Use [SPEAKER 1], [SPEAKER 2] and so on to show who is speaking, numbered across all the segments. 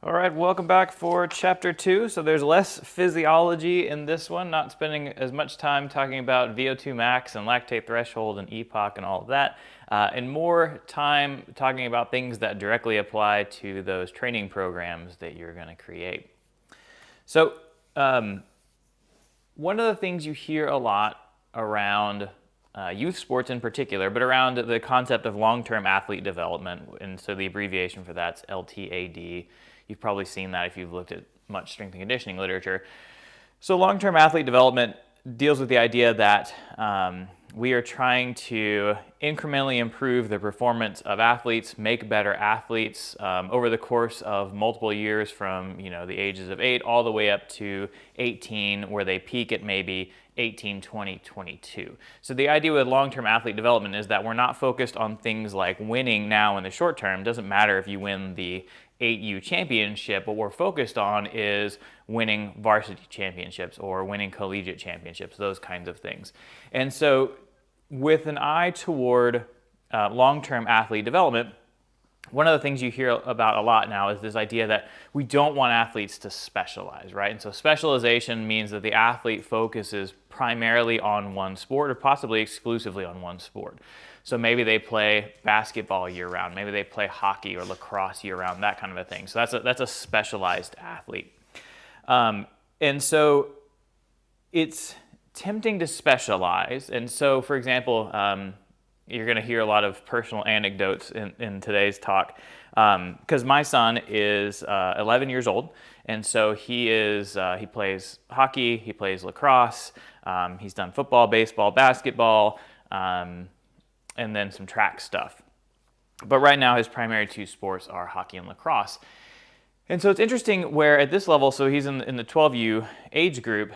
[SPEAKER 1] All right, welcome back for chapter 2. So there's less physiology in this one, not spending as much time talking about VO2 max and lactate threshold and EPOC and all of that, and more time talking about things that directly apply to those training programs that you're going to create. So one of the things you hear a lot around youth sports in particular, but around the concept of long-term athlete development, and so the abbreviation for that's LTAD. You've probably seen that if you've looked at much strength and conditioning literature. So long-term athlete development deals with the idea that we are trying to incrementally improve the performance of athletes, make better athletes over the course of multiple years from the ages of 8 all the way up to 18, where they peak at maybe 18, 20, 22. So the idea with long-term athlete development is that we're not focused on things like winning now in the short term. It doesn't matter if you win the 8U championship. What we're focused on is winning varsity championships or winning collegiate championships, those kinds of things. And so with an eye toward long-term athlete development, one of the things you hear about a lot now is this idea that we don't want athletes to specialize, right? And so specialization means that the athlete focuses primarily on one sport or possibly exclusively on one sport. So maybe they play basketball year-round, maybe they play hockey or lacrosse year-round, that kind of a thing. So that's a specialized athlete. And so it's tempting to specialize. And so, for example, you're going to hear a lot of personal anecdotes in today's talk, because my son is 11 years old, and so he plays hockey, he plays lacrosse, he's done football, baseball, basketball, and then some track stuff. But right now his primary two sports are hockey and lacrosse. And so it's interesting where at this level, so he's in the 12U age group,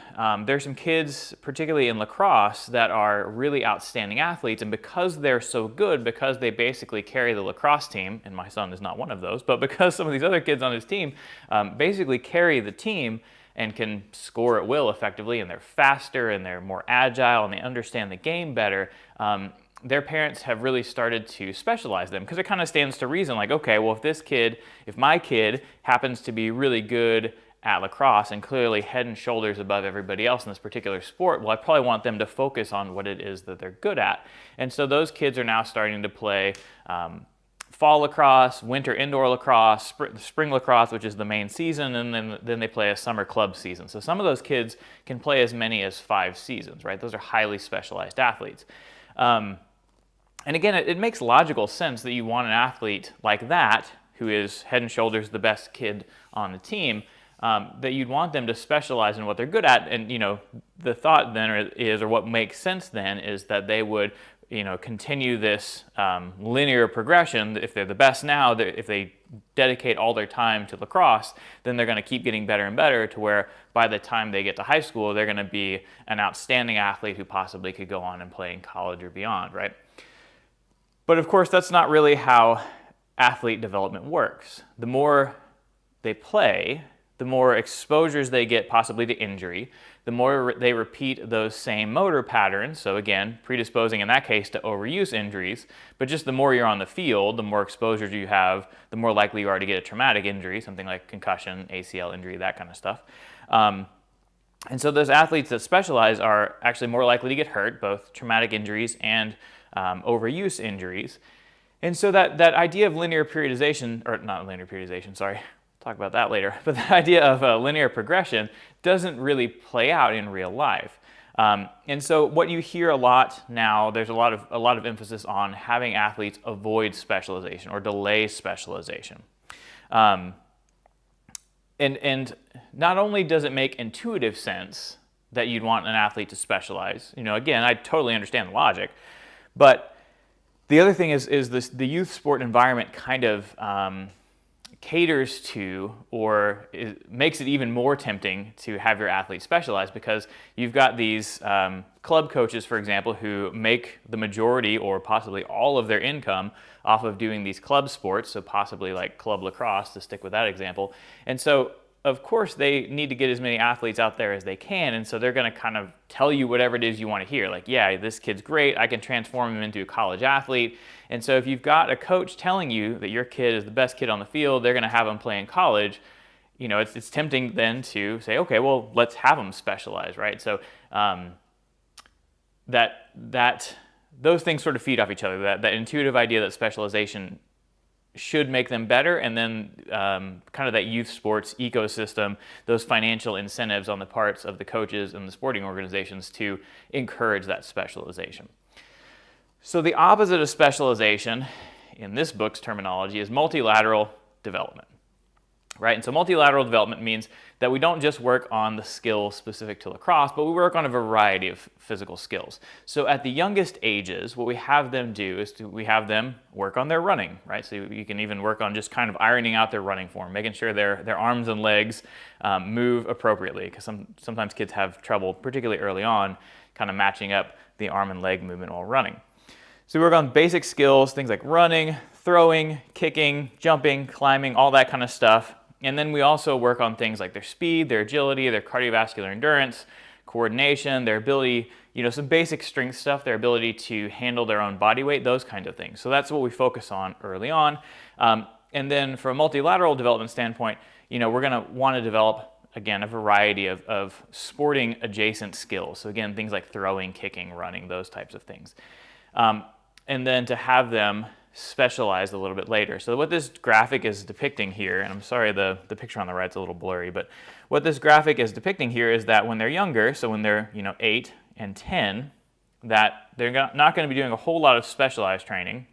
[SPEAKER 1] there's some kids, particularly in lacrosse, that are really outstanding athletes. And because they're so good, because they basically carry the lacrosse team, and my son is not one of those, but because some of these other kids on his team basically carry the team and can score at will effectively, and they're faster and they're more agile and they understand the game better, their parents have really started to specialize them, because it kind of stands to reason, like, okay, well, if my kid happens to be really good at lacrosse and clearly head and shoulders above everybody else in this particular sport, well, I probably want them to focus on what it is that they're good at. And so those kids are now starting to play fall lacrosse, winter indoor lacrosse, spring lacrosse, which is the main season, and then they play a summer club season. So some of those kids can play as many as 5 seasons, right? Those are highly specialized athletes. And again, it makes logical sense that you want an athlete like that, who is head and shoulders the best kid on the team, that you'd want them to specialize in what they're good at. And the thought then is, or what makes sense then, is that they would continue this linear progression. If they're the best now, if they dedicate all their time to lacrosse, then they're going to keep getting better and better, to where by the time they get to high school, they're going to be an outstanding athlete who possibly could go on and play in college or beyond, right? But of course, that's not really how athlete development works. The more they play, the more exposures they get possibly to injury, the more they repeat those same motor patterns. So again, predisposing in that case to overuse injuries, but just the more you're on the field, the more exposures you have, the more likely you are to get a traumatic injury, something like concussion, ACL injury, that kind of stuff. And so those athletes that specialize are actually more likely to get hurt, both traumatic injuries and overuse injuries. And so that idea of linear periodization, or not linear periodization, sorry, talk about that later, but the idea of linear progression doesn't really play out in real life. And so what you hear a lot now, there's a lot of emphasis on having athletes avoid specialization or delay specialization. And not only does it make intuitive sense that you'd want an athlete to specialize, again, I totally understand the logic, but the other thing is the youth sport environment kind of caters to, or makes it even more tempting to have your athletes specialize, because you've got these club coaches, for example, who make the majority or possibly all of their income off of doing these club sports, so possibly like club lacrosse, to stick with that example. And so of course they need to get as many athletes out there as they can, and so they're going to kind of tell you whatever it is you want to hear. Like, yeah, this kid's great, I can transform him into a college athlete. And so if you've got a coach telling you that your kid is the best kid on the field, they're going to have him play in college, it's tempting then to say, okay, well, let's have them specialize, right? So those things sort of feed off each other. That intuitive idea that specialization should make them better, and then kind of that youth sports ecosystem, those financial incentives on the parts of the coaches and the sporting organizations to encourage that specialization. So the opposite of specialization in this book's terminology is multilateral development. Right? And so multilateral development means that we don't just work on the skills specific to lacrosse, but we work on a variety of physical skills. So at the youngest ages, what we have them do is we have them work on their running, right? So you can even work on just kind of ironing out their running form, making sure their arms and legs move appropriately, because sometimes kids have trouble, particularly early on, kind of matching up the arm and leg movement while running. So we work on basic skills, things like running, throwing, kicking, jumping, climbing, all that kind of stuff. And then we also work on things like their speed, their agility, their cardiovascular endurance, coordination, their ability, some basic strength stuff, their ability to handle their own body weight, those kinds of things. So that's what we focus on early on. And then from a multilateral development standpoint, we're going to want to develop, again, a variety of sporting adjacent skills. So again, things like throwing, kicking, running, those types of things. And then to have them specialized a little bit later. So what this graphic is depicting here, and I'm sorry the picture on the right's a little blurry, but what this graphic is depicting here is that when they're younger, so when they're 8 and 10, that they're not going to be doing a whole lot of specialized training,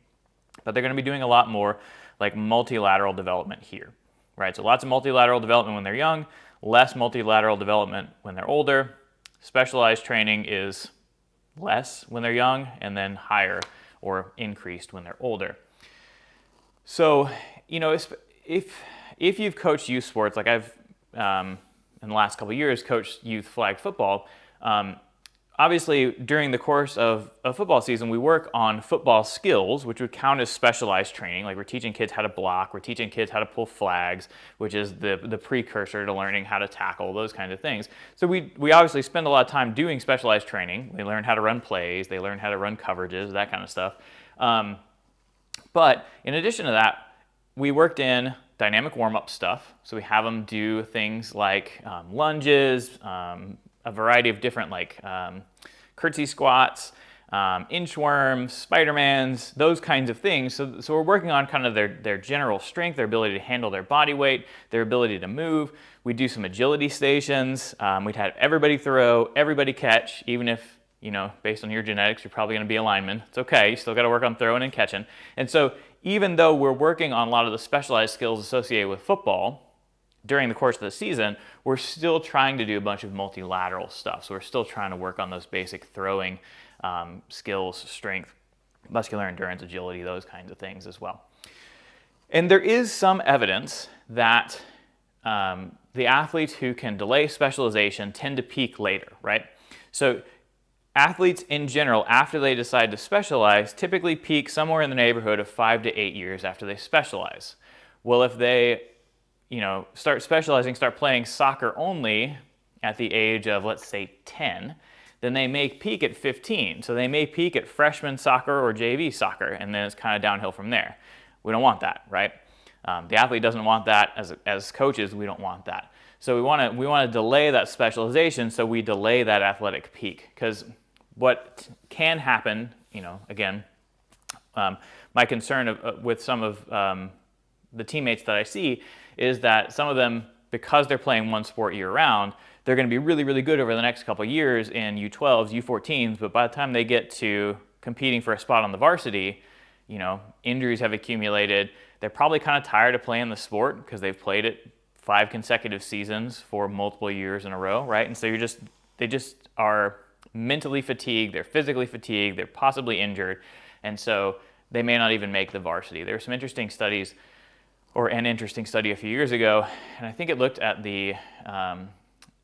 [SPEAKER 1] but they're going to be doing a lot more like multilateral development here, right? So lots of multilateral development when they're young, less multilateral development when they're older. Specialized training is less when they're young, and then higher or increased when they're older. So, if you've coached youth sports, like I've, in the last couple of years, coached youth flag football, obviously during the course of a football season, we work on football skills, which would count as specialized training. Like we're teaching kids how to block, we're teaching kids how to pull flags, which is the precursor to learning how to tackle, those kinds of things. So we obviously spend a lot of time doing specialized training. They learn how to run plays, they learn how to run coverages, that kind of stuff. But in addition to that, we worked in dynamic warm-up stuff. So we have them do things like lunges, a variety of different curtsy squats, inchworms, Spider-Mans, those kinds of things. So we're working on kind of their general strength, their ability to handle their body weight, their ability to move. We do some agility stations. We'd have everybody throw, everybody catch, even if, based on your genetics, you're probably going to be a lineman. It's okay. You still got to work on throwing and catching. And so even though we're working on a lot of the specialized skills associated with football, during the course of the season, we're still trying to do a bunch of multilateral stuff. So we're still trying to work on those basic throwing skills, strength, muscular endurance, agility, those kinds of things as well. And there is some evidence that the athletes who can delay specialization tend to peak later, right? So athletes in general, after they decide to specialize, typically peak somewhere in the neighborhood of 5 to 8 years after they specialize. Well, if they start specializing, start playing soccer only at the age of, let's say, 10, then they may peak at 15. So they may peak at freshman soccer or JV soccer, and then it's kind of downhill from there. We don't want that, right? The athlete doesn't want that. As coaches, we don't want that. So we want to delay that specialization, so we delay that athletic peak. Because what can happen, again, my concern with some of the teammates that I see is that some of them, because they're playing one sport year-round, they're going to be really, really good over the next couple of years in U12s, U14s, but by the time they get to competing for a spot on the varsity, injuries have accumulated. They're probably kind of tired of playing the sport because they've played it 5 consecutive seasons for multiple years in a row, right? And so they just are mentally fatigued, they're physically fatigued, they're possibly injured, and so they may not even make the varsity. There were some interesting studies, or an interesting study a few years ago, and I think it looked at the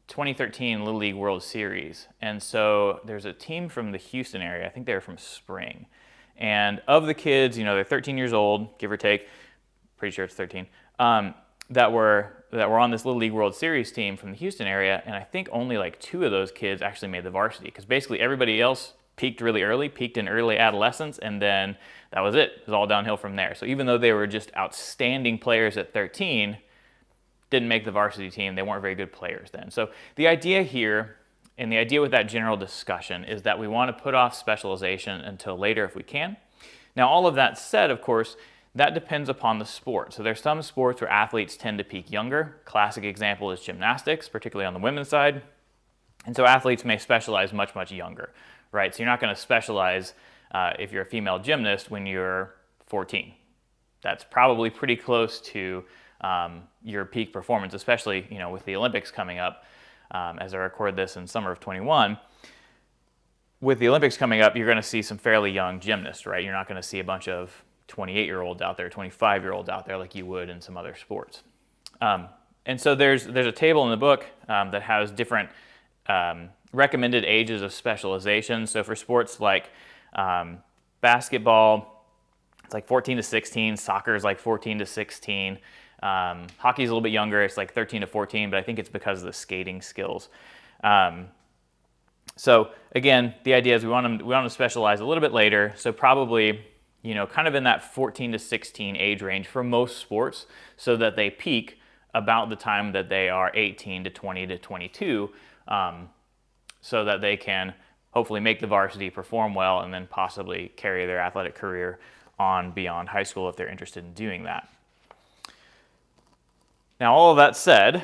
[SPEAKER 1] 2013 Little League World Series. And so there's a team from the Houston area, I think they were from Spring. And of the kids, they're 13 years old, give or take, pretty sure it's 13, that were that were on this Little League World Series team from the Houston area, and I think only like 2 of those kids actually made the varsity, because basically everybody else peaked really early, peaked in early adolescence, and then that was it. It was all downhill from there. So even though they were just outstanding players at 13, didn't make the varsity team, they weren't very good players then. So the idea here, and the idea with that general discussion, is that we want to put off specialization until later if we can. Now, all of that said, of course, that depends upon the sport. So there's some sports where athletes tend to peak younger. Classic example is gymnastics, particularly on the women's side. And so athletes may specialize much, much younger, right? So you're not going to specialize if you're a female gymnast when you're 14. That's probably pretty close to your peak performance, especially with the Olympics coming up. As I record this in summer of 21, with the Olympics coming up, you're going to see some fairly young gymnasts, right? You're not going to see a bunch of 28-year-olds out there, 25-year-olds out there like you would in some other sports. And so there's a table in the book that has different recommended ages of specialization. So for sports like basketball, it's like 14 to 16. Soccer is like 14 to 16. Hockey is a little bit younger. It's like 13 to 14, but I think it's because of the skating skills. So again, the idea is we want them to specialize a little bit later. So probably, kind of in that 14 to 16 age range for most sports, so that they peak about the time that they are 18 to 20 to 22, so that they can hopefully make the varsity, perform well, and then possibly carry their athletic career on beyond high school if they're interested in doing that. Now, all of that said,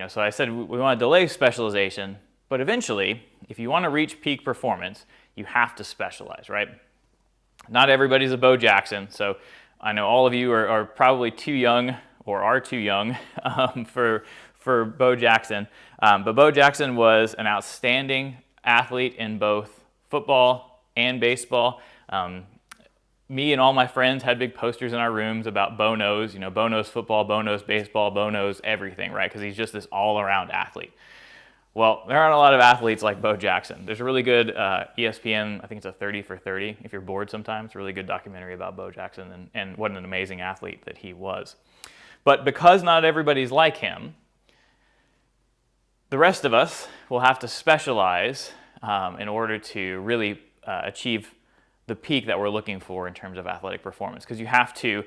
[SPEAKER 1] so I said we want to delay specialization, but eventually, if you want to reach peak performance, you have to specialize, right? Not everybody's a Bo Jackson, so I know all of you are probably too young or are too young for Bo Jackson, but Bo Jackson was an outstanding athlete in both football and baseball. Me and all my friends had big posters in our rooms about Bo knows, Bo knows football, Bo knows baseball, Bo knows everything, right? Because he's just this all-around athlete. Well, there aren't a lot of athletes like Bo Jackson. There's a really good ESPN, I think it's a 30 for 30, if you're bored sometimes, it's a really good documentary about Bo Jackson and what an amazing athlete that he was. But because not everybody's like him, the rest of us will have to specialize in order to really achieve the peak that we're looking for in terms of athletic performance, because you have to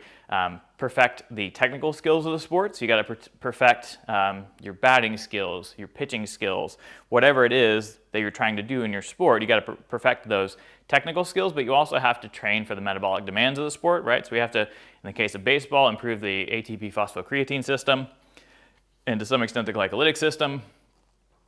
[SPEAKER 1] perfect the technical skills of the sport. So you got to perfect your batting skills, your pitching skills, whatever it is that you're trying to do in your sport. You got to perfect those technical skills, but you also have to train for the metabolic demands of the sport, right? So we have to, in the case of baseball, improve the ATP phosphocreatine system, and to some extent the glycolytic system.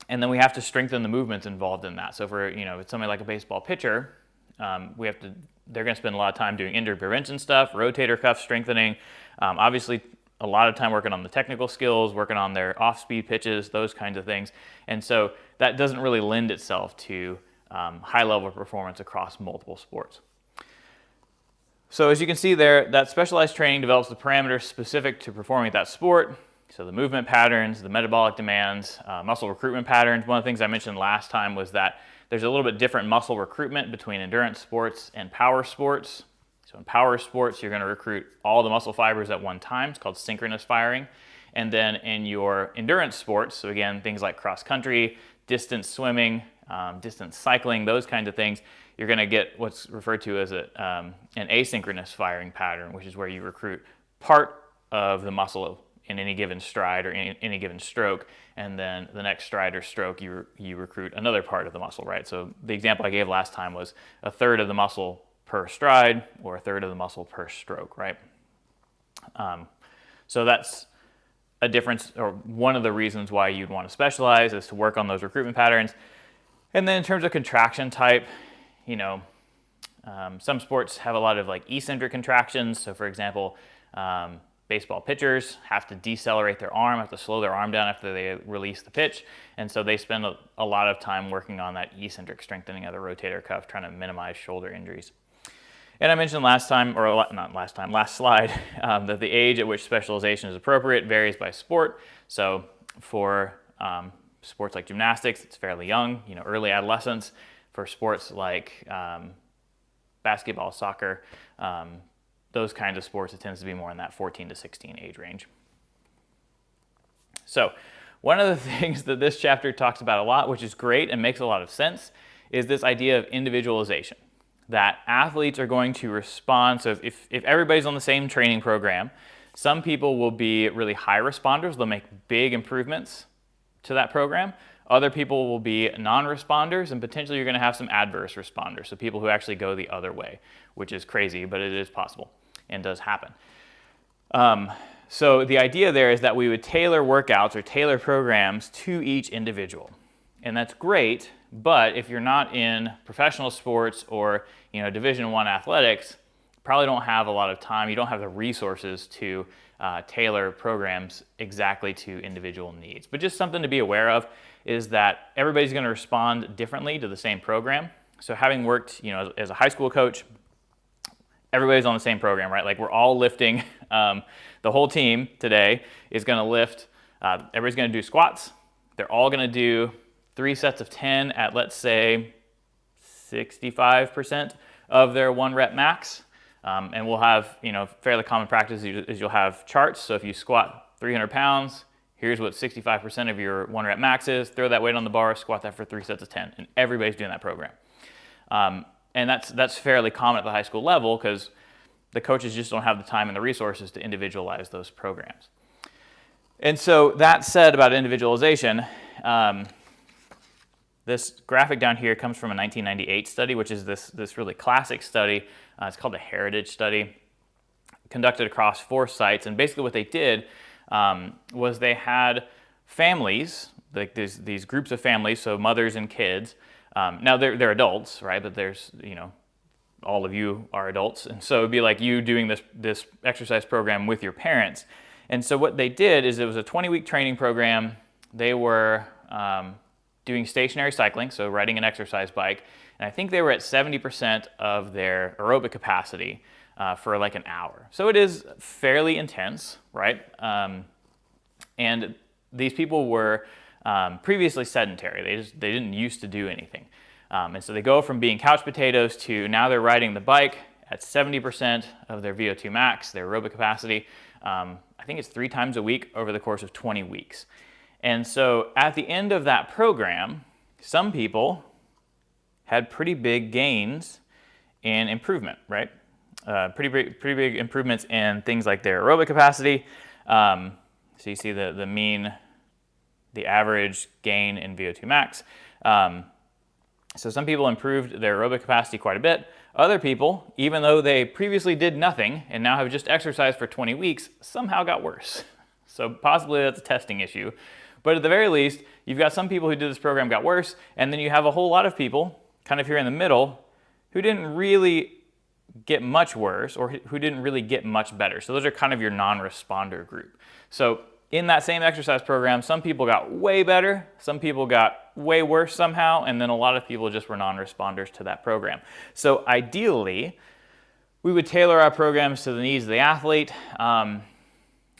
[SPEAKER 1] And then we have to strengthen the movements involved in that. So for it's somebody like a baseball pitcher, they're going to spend a lot of time doing injury prevention stuff, rotator cuff strengthening, obviously a lot of time working on the technical skills, working on their off-speed pitches, those kinds of things. And so that doesn't really lend itself to high-level performance across multiple sports. So as you can see there, that specialized training develops the parameters specific to performing at that sport. So the movement patterns, the metabolic demands, muscle recruitment patterns. One of the things I mentioned last time was that there's a little bit different muscle recruitment between endurance sports and power sports. So in power sports, you're going to recruit all the muscle fibers at one time. It's called synchronous firing. And then in your endurance sports, so again, things like cross country, distance swimming, distance cycling, those kinds of things, you're going to get what's referred to as an asynchronous firing pattern, which is where you recruit part of the muscle in any given stride or any given stroke, and then the next stride or stroke you recruit another part of the muscle, right? So the example I gave last time was a third of the muscle per stride or a third of the muscle per stroke, right? So that's a difference, or one of the reasons why you'd want to specialize is to work on those recruitment patterns. And then in terms of contraction type, some sports have a lot of like eccentric contractions. So for example, baseball pitchers have to decelerate their arm, have to slow their arm down after they release the pitch. And so they spend a lot of time working on that eccentric strengthening of the rotator cuff, trying to minimize shoulder injuries. And I mentioned last slide, that the age at which specialization is appropriate varies by sport. So for sports like gymnastics, it's fairly young, early adolescence. For sports like basketball, soccer, those kinds of sports, it tends to be more in that 14 to 16 age range. So one of the things that this chapter talks about a lot, which is great and makes a lot of sense, is this idea of individualization. That athletes are going to respond. So if everybody's on the same training program, some people will be really high responders. They'll make big improvements to that program. Other people will be non-responders, and potentially you're going to have some adverse responders, so people who actually go the other way, which is crazy, but it is possible and does happen. So the idea there is that we would tailor workouts or tailor programs to each individual. And that's great, but if you're not in professional sports or Division I athletics, you probably don't have a lot of time. You don't have the resources to tailor programs exactly to individual needs. But just something to be aware of is that everybody's going to respond differently to the same program. So having worked as a high school coach, everybody's on the same program, right? Like we're all lifting. The whole team today is going to lift. Everybody's going to do squats. They're all going to do 3 sets of 10 at, let's say, 65% of their 1 rep max. And we'll have, fairly common practice is you'll have charts. So if you squat 300 pounds, here's what 65% of your 1 rep max is. Throw that weight on the bar, squat that for 3 sets of 10. And everybody's doing that program. And that's fairly common at the high school level because the coaches just don't have the time and the resources to individualize those programs. And so that said about individualization, this graphic down here comes from a 1998 study, which is this really classic study. It's called the Heritage Study, conducted across 4 sites. And basically what they did was they had families, like these groups of families, so mothers and kids. Now they're adults, right? But there's, all of you are adults. And so it'd be like you doing this exercise program with your parents. And so what they did is it was a 20-week training program. They were doing stationary cycling, so riding an exercise bike. And I think they were at 70% of their aerobic capacity for like an hour. So it is fairly intense, right? And these people were previously sedentary. They didn't used to do anything. And so they go from being couch potatoes to now they're riding the bike at 70% of their VO2 max, their aerobic capacity. I think it's 3 times a week over the course of 20 weeks. And so at the end of that program, some people had pretty big gains in improvement, right? Pretty big improvements in things like their aerobic capacity. So you see the mean, the average gain in VO2 max. So some people improved their aerobic capacity quite a bit. Other people, even though they previously did nothing and now have just exercised for 20 weeks, somehow got worse. So possibly that's a testing issue. But at the very least, you've got some people who did this program got worse, and then you have a whole lot of people, kind of here in the middle, who didn't really get much worse or who didn't really get much better. So those are kind of your non-responder group. So in that same exercise program, some people got way better, some people got way worse somehow, and then a lot of people just were non-responders to that program. So ideally, we would tailor our programs to the needs of the athlete.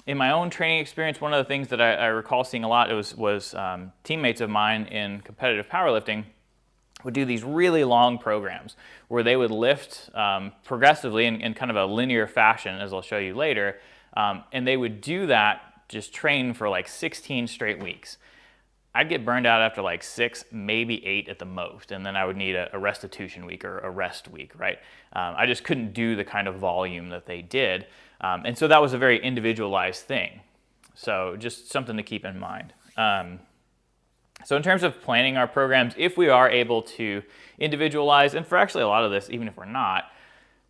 [SPEAKER 1] In my own training experience, one of the things that I recall seeing a lot was teammates of mine in competitive powerlifting would do these really long programs where they would lift progressively in kind of a linear fashion, as I'll show you later, and they would do that, just train for like 16 straight weeks. I'd get burned out after like 6, maybe 8 at the most, and then I would need a restitution week or a rest week, right? I just couldn't do the kind of volume that they did, and so that was a very individualized thing. So just something to keep in mind. So in terms of planning our programs, if we are able to individualize, and for actually a lot of this, even if we're not,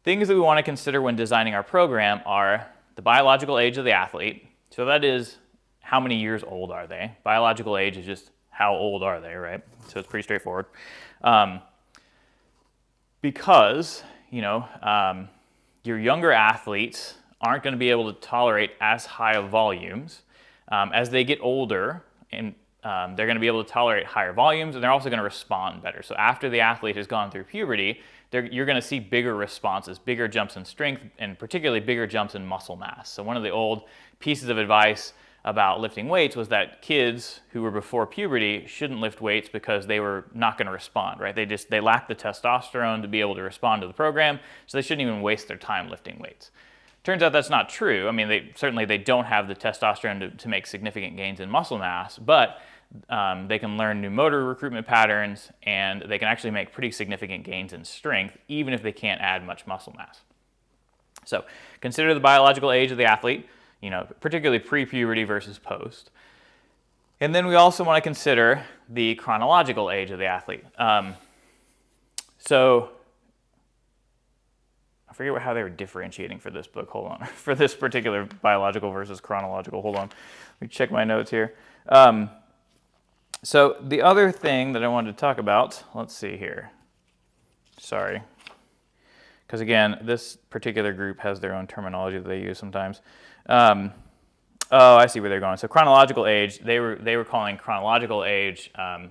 [SPEAKER 1] things that we want to consider when designing our program are the biological age of the athlete. So that is, how many years old are they? Biological age is just how old are they, right? So it's pretty straightforward. Because, your younger athletes aren't going to be able to tolerate as high of volumes. As they get older, and they're going to be able to tolerate higher volumes, and they're also going to respond better. So after the athlete has gone through puberty, you're going to see bigger responses, bigger jumps in strength, and particularly bigger jumps in muscle mass. So one of the old pieces of advice about lifting weights was that kids who were before puberty shouldn't lift weights because they were not going to respond, right? They lack the testosterone to be able to respond to the program, so they shouldn't even waste their time lifting weights. Turns out that's not true. I mean, they don't have the testosterone to make significant gains in muscle mass, but they can learn new motor recruitment patterns, and they can actually make pretty significant gains in strength, even if they can't add much muscle mass. So consider the biological age of the athlete, particularly pre-puberty versus post. And then we also want to consider the chronological age of the athlete. So I forget how they were differentiating for this book. Hold on. For this particular biological versus chronological. Hold on. Let me check my notes here. So the other thing that I wanted to talk about, let's see here. Sorry. Because again, this particular group has their own terminology that they use sometimes. Oh, I see where they're going. So chronological age, they were calling chronological age how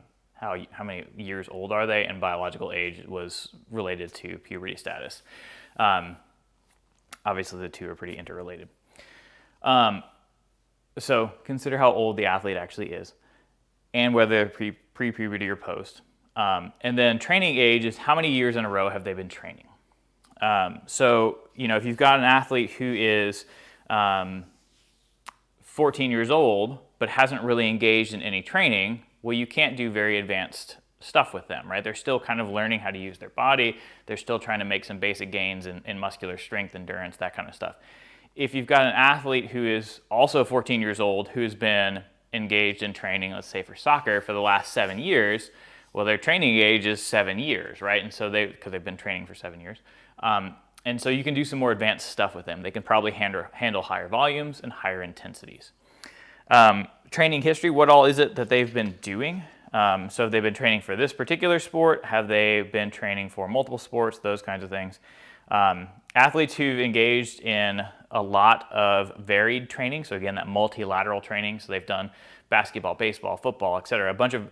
[SPEAKER 1] many years old are they, and biological age was related to puberty status. Obviously, the two are pretty interrelated. So consider how old the athlete actually is, and whether they're pre-puberty or post. And then training age is how many years in a row have they been training. So if you've got an athlete who is 14 years old but hasn't really engaged in any training, well, you can't do very advanced stuff with them, right? They're still kind of learning how to use their body. They're still trying to make some basic gains in muscular strength, endurance, that kind of stuff. If you've got an athlete who is also 14 years old who's been engaged in training, let's say for soccer, for the last 7 years, well, their training age is 7 years, right? And so because they've been training for 7 years. And so you can do some more advanced stuff with them. They can probably handle higher volumes and higher intensities. Training history, what all is it that they've been doing? So have they been training for this particular sport? Have they been training for multiple sports? Those kinds of things. Athletes who've engaged in a lot of varied training, so again, that multilateral training, so they've done basketball, baseball, football, etc., a bunch of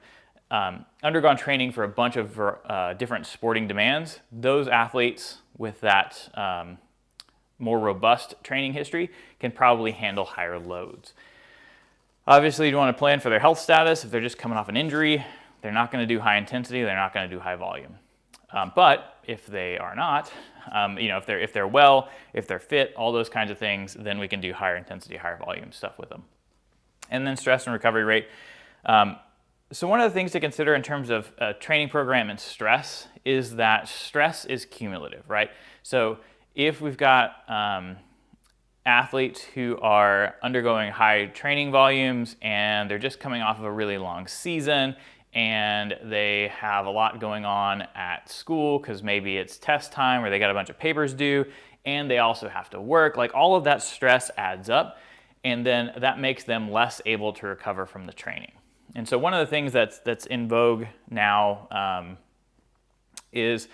[SPEAKER 1] undergone training for a bunch of different sporting demands. Those athletes with that more robust training history can probably handle higher loads. Obviously, you want to plan for their health status. If they're just coming off an injury, they're not going to do high intensity, they're not going to do high volume. But if they are not, if they're well, if they're fit, all those kinds of things, then we can do higher intensity, higher volume stuff with them. And then stress and recovery rate. So one of the things to consider in terms of training program and stress is that stress is cumulative, right? So if we've got athletes who are undergoing high training volumes and they're just coming off of a really long season and they have a lot going on at school because maybe it's test time or they got a bunch of papers due and they also have to work, like all of that stress adds up, and then that makes them less able to recover from the training. And so one of the things that's in vogue now is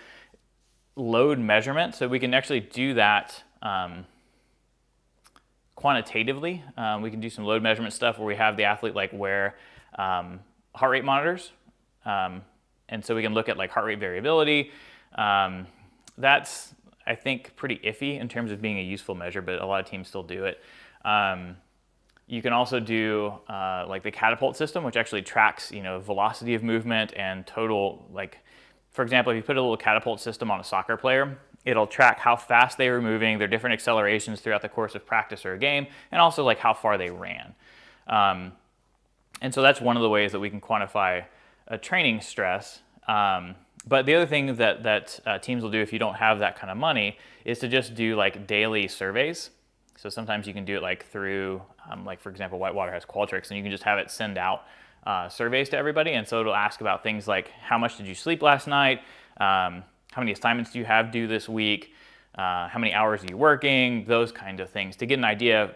[SPEAKER 1] load measurement. So we can actually do that quantitatively. We can do some load measurement stuff where we have the athlete wear heart rate monitors. And so we can look at heart rate variability. That's, I think, pretty iffy in terms of being a useful measure, but a lot of teams still do it. You can also do the catapult system, which actually tracks velocity of movement and total, for example, if you put a little catapult system on a soccer player, it'll track how fast they were moving, their different accelerations throughout the course of practice or a game, and also how far they ran. And so that's one of the ways that we can quantify a training stress. But the other thing that teams will do if you don't have that kind of money is to just do daily surveys. So sometimes you can do it through, for example, Whitewater has Qualtrics, and you can just have it send out surveys to everybody. And so it'll ask about things like how much did you sleep last night? How many assignments do you have due this week? How many hours are you working? Those kinds of things to get an idea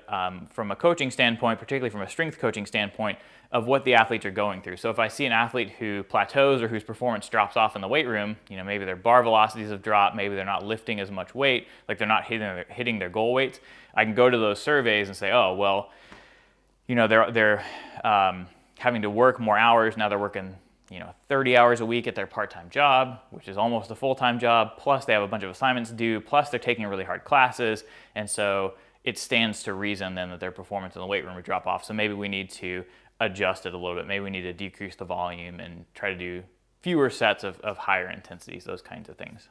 [SPEAKER 1] from a coaching standpoint, particularly from a strength coaching standpoint, of what the athletes are going through. So if I see an athlete who plateaus or whose performance drops off in the weight room, maybe their bar velocities have dropped, maybe they're not lifting as much weight, they're not hitting their goal weights, I can go to those surveys and say, oh, well, they're having to work more hours. Now they're working 30 hours a week at their part-time job, which is almost a full-time job, plus they have a bunch of assignments due, plus they're taking really hard classes, and so it stands to reason then that their performance in the weight room would drop off. So maybe we need to adjust it a little bit. Maybe we need to decrease the volume and try to do fewer sets of higher intensities, those kinds of things.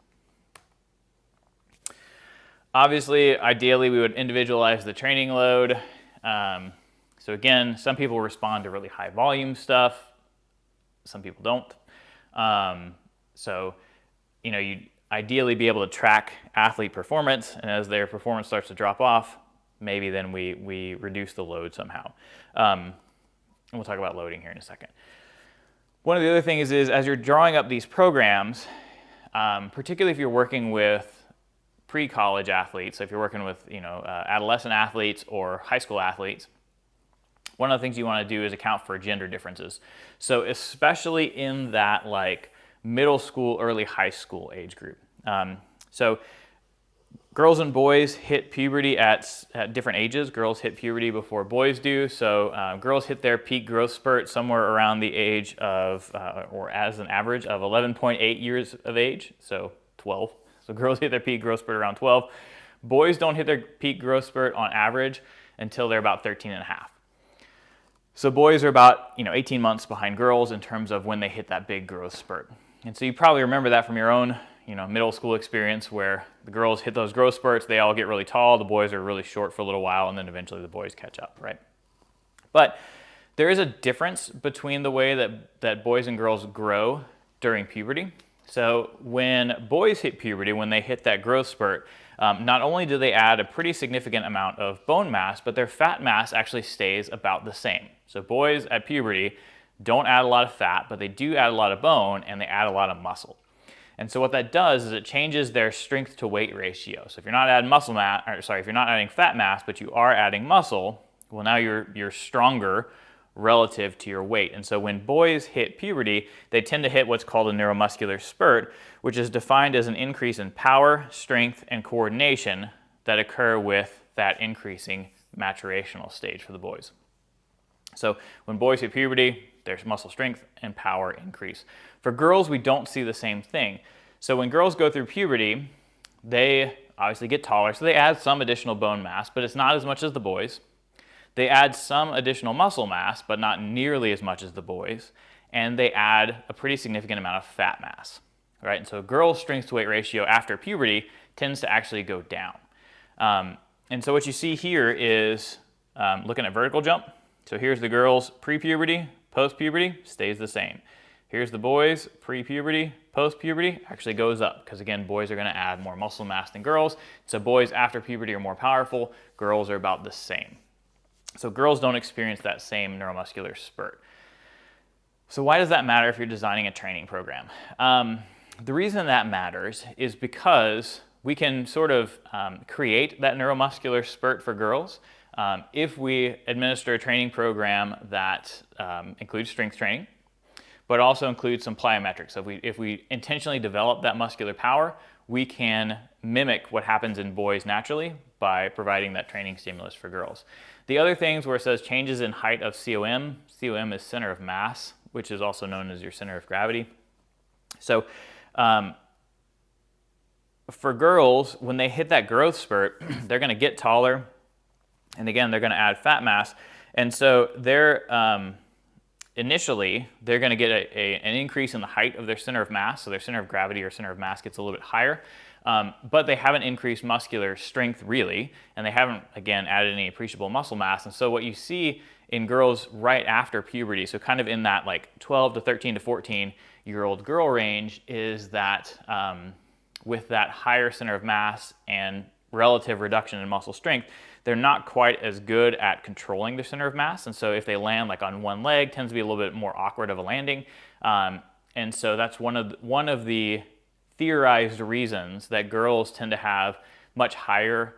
[SPEAKER 1] Obviously, ideally, we would individualize the training load. So again, some people respond to really high volume stuff. Some people don't. So, you'd ideally be able to track athlete performance, and as their performance starts to drop off, maybe then we reduce the load somehow. And we'll talk about loading here in a second. One of the other things is as you're drawing up these programs, particularly if you're working with pre-college athletes, so if you're working with adolescent athletes or high school athletes, one of the things you want to do is account for gender differences. So especially in that like middle school, early high school age group. So girls and boys hit puberty at different ages. Girls hit puberty before boys do. So girls hit their peak growth spurt somewhere around the age of, or as an average of 11.8 years of age, so 12. So girls hit their peak growth spurt around 12. Boys don't hit their peak growth spurt on average until they're about 13 and a half. So boys are about 18 months behind girls in terms of when they hit that big growth spurt. And so you probably remember that from your own middle school experience where the girls hit those growth spurts, they all get really tall, the boys are really short for a little while, and then eventually the boys catch up, right? But there is a difference between the way that boys and girls grow during puberty. So when boys hit puberty, when they hit that growth spurt, not only do they add a pretty significant amount of bone mass, but their fat mass actually stays about the same. So boys at puberty don't add a lot of fat, but they do add a lot of bone and they add a lot of muscle. And so what that does is it changes their strength to weight ratio. So if you're not adding if you're not adding fat mass, but you are adding muscle, well, now you're stronger relative to your weight. And so when boys hit puberty, they tend to hit what's called a neuromuscular spurt, which is defined as an increase in power, strength, and coordination that occur with that increasing maturational stage for the boys. So when boys hit puberty, their muscle strength and power increase. For girls, we don't see the same thing. So when girls go through puberty, they obviously get taller, so they add some additional bone mass, but it's not as much as the boys. They add some additional muscle mass, but not nearly as much as the boys, and they add a pretty significant amount of fat mass, right? And so girls' strength to weight ratio after puberty tends to actually go down. And so what you see here is looking at vertical jump. So here's the girls pre-puberty, post-puberty, stays the same. Here's the boys pre-puberty, post-puberty, actually goes up because again, boys are going to add more muscle mass than girls. So boys after puberty are more powerful, girls are about the same. So girls don't experience that same neuromuscular spurt. So why does that matter if you're designing a training program? The reason that matters is because we can sort of create that neuromuscular spurt for girls if we administer a training program that includes strength training, but also includes some plyometrics. So if we intentionally develop that muscular power, we can mimic what happens in boys naturally by providing that training stimulus for girls. The other things where it says changes in height of COM, COM is center of mass, which is also known as your center of gravity. So for girls, when they hit that growth spurt, they're going to get taller, and again, they're going to add fat mass. And so initially, they're going to get an increase in the height of their center of mass, so their center of gravity or center of mass gets a little bit higher, but they haven't increased muscular strength really, and they haven't, again, added any appreciable muscle mass. And so what you see in girls right after puberty, so kind of in that like 12 to 13 to 14-year-old girl range, is that with that higher center of mass and relative reduction in muscle strength, they're not quite as good at controlling their center of mass. And so if they land like on one leg, tends to be a little bit more awkward of a landing. And so that's one of the theorized reasons that girls tend to have much higher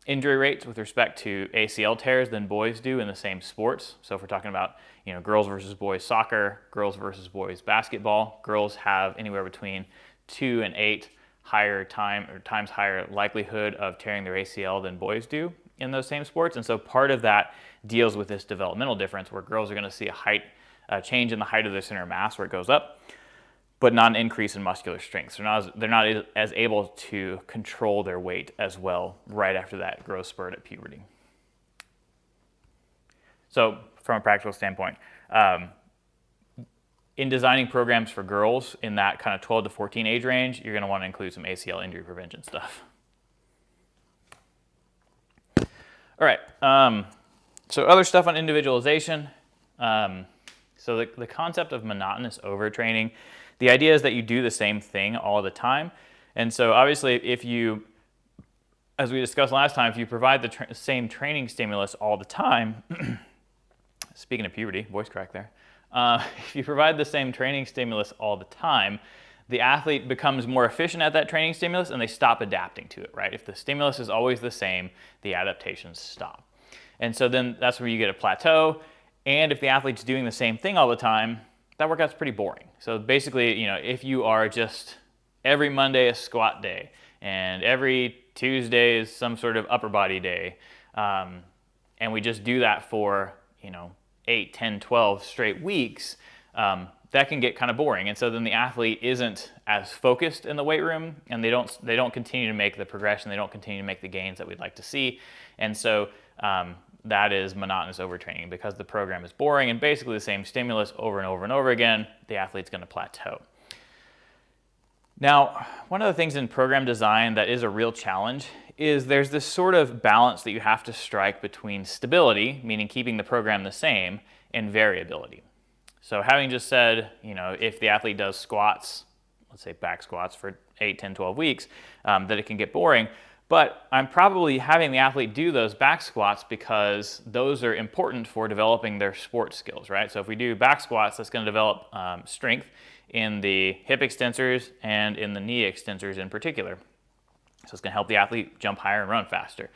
[SPEAKER 1] injury rates with respect to ACL tears than boys do in the same sports. So if we're talking about girls versus boys soccer, girls versus boys basketball, girls have anywhere between 2 and 8 times higher likelihood of tearing their ACL than boys do in those same sports. And so part of that deals with this developmental difference where girls are going to see a change in the height of their center of mass where it goes up, but not an increase in muscular strength. So they're not as able to control their weight as well right after that growth spurt at puberty. So from a practical standpoint, in designing programs for girls in that kind of 12 to 14 age range, you're going to want to include some ACL injury prevention stuff. All right. So other stuff on individualization. So the concept of monotonous overtraining, the idea is that you do the same thing all the time. And so obviously if you, as we discussed last time, if you provide the same training stimulus all the time, speaking of puberty, voice crack there, if you provide the same training stimulus all the time, the athlete becomes more efficient at that training stimulus and they stop adapting to it, right? If the stimulus is always the same, the adaptations stop. And so then that's where you get a plateau. And if the athlete's doing the same thing all the time, that workout's pretty boring. So basically, you know, if you are just every Monday a squat day and every Tuesday is some sort of upper body day, and we just do that for, you know, 8, 10, 12 straight weeks, that can get kind of boring. And so then the athlete isn't as focused in the weight room, and they don't continue to make the progression, they don't continue to make the gains that we'd like to see. And so that is monotonous overtraining, because the program is boring and basically the same stimulus over and over and over again, the athlete's going to plateau. Now, one of the things in program design that is a real challenge is there's this sort of balance that you have to strike between stability, meaning keeping the program the same, and variability. So having just said, you know, if the athlete does squats, let's say back squats for 8, 10, 12 weeks, that it can get boring. But I'm probably having the athlete do those back squats because those are important for developing their sport skills, right? So if we do back squats, that's going to develop strength in the hip extensors and in the knee extensors in particular. So it's going to help the athlete jump higher and run faster,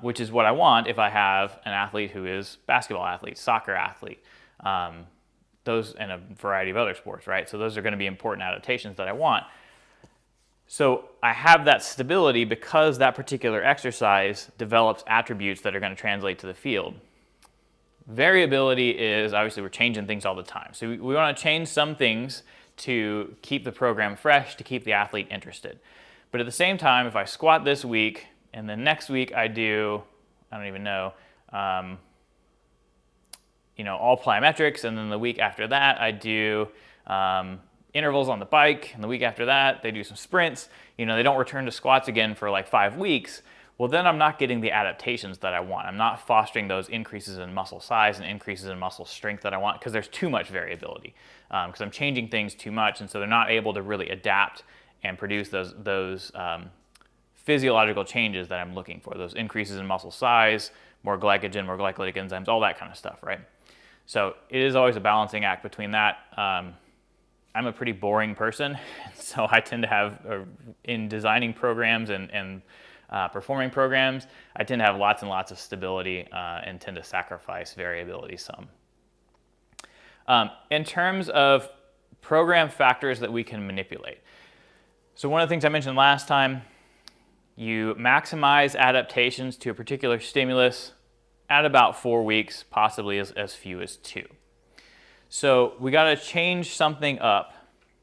[SPEAKER 1] which is what I want if I have an athlete who is basketball athlete, soccer athlete, those and a variety of other sports, right? So those are going to be important adaptations that I want. So I have that stability because that particular exercise develops attributes that are going to translate to the field. Variability is obviously we're changing things all the time. So we want to change some things to keep the program fresh, to keep the athlete interested. But at the same time, if I squat this week and the next week I do, I don't even know, all plyometrics, and then the week after that I do intervals on the bike, and the week after that they do some sprints, they don't return to squats again for like 5 weeks, well then I'm not getting the adaptations that I want. I'm not fostering those increases in muscle size and increases in muscle strength that I want, because there's too much variability, because I'm changing things too much, and so they're not able to really adapt and produce those physiological changes that I'm looking for, those increases in muscle size, more glycogen, more glycolytic enzymes, all that kind of stuff, right? So it is always a balancing act between that. I'm a pretty boring person, so I tend to have, in designing programs and performing programs, I tend to have lots and lots of stability and tend to sacrifice variability some. In terms of program factors that we can manipulate, so one of the things I mentioned last time, you maximize adaptations to a particular stimulus at about 4 weeks, possibly as few as 2. So we got to change something up,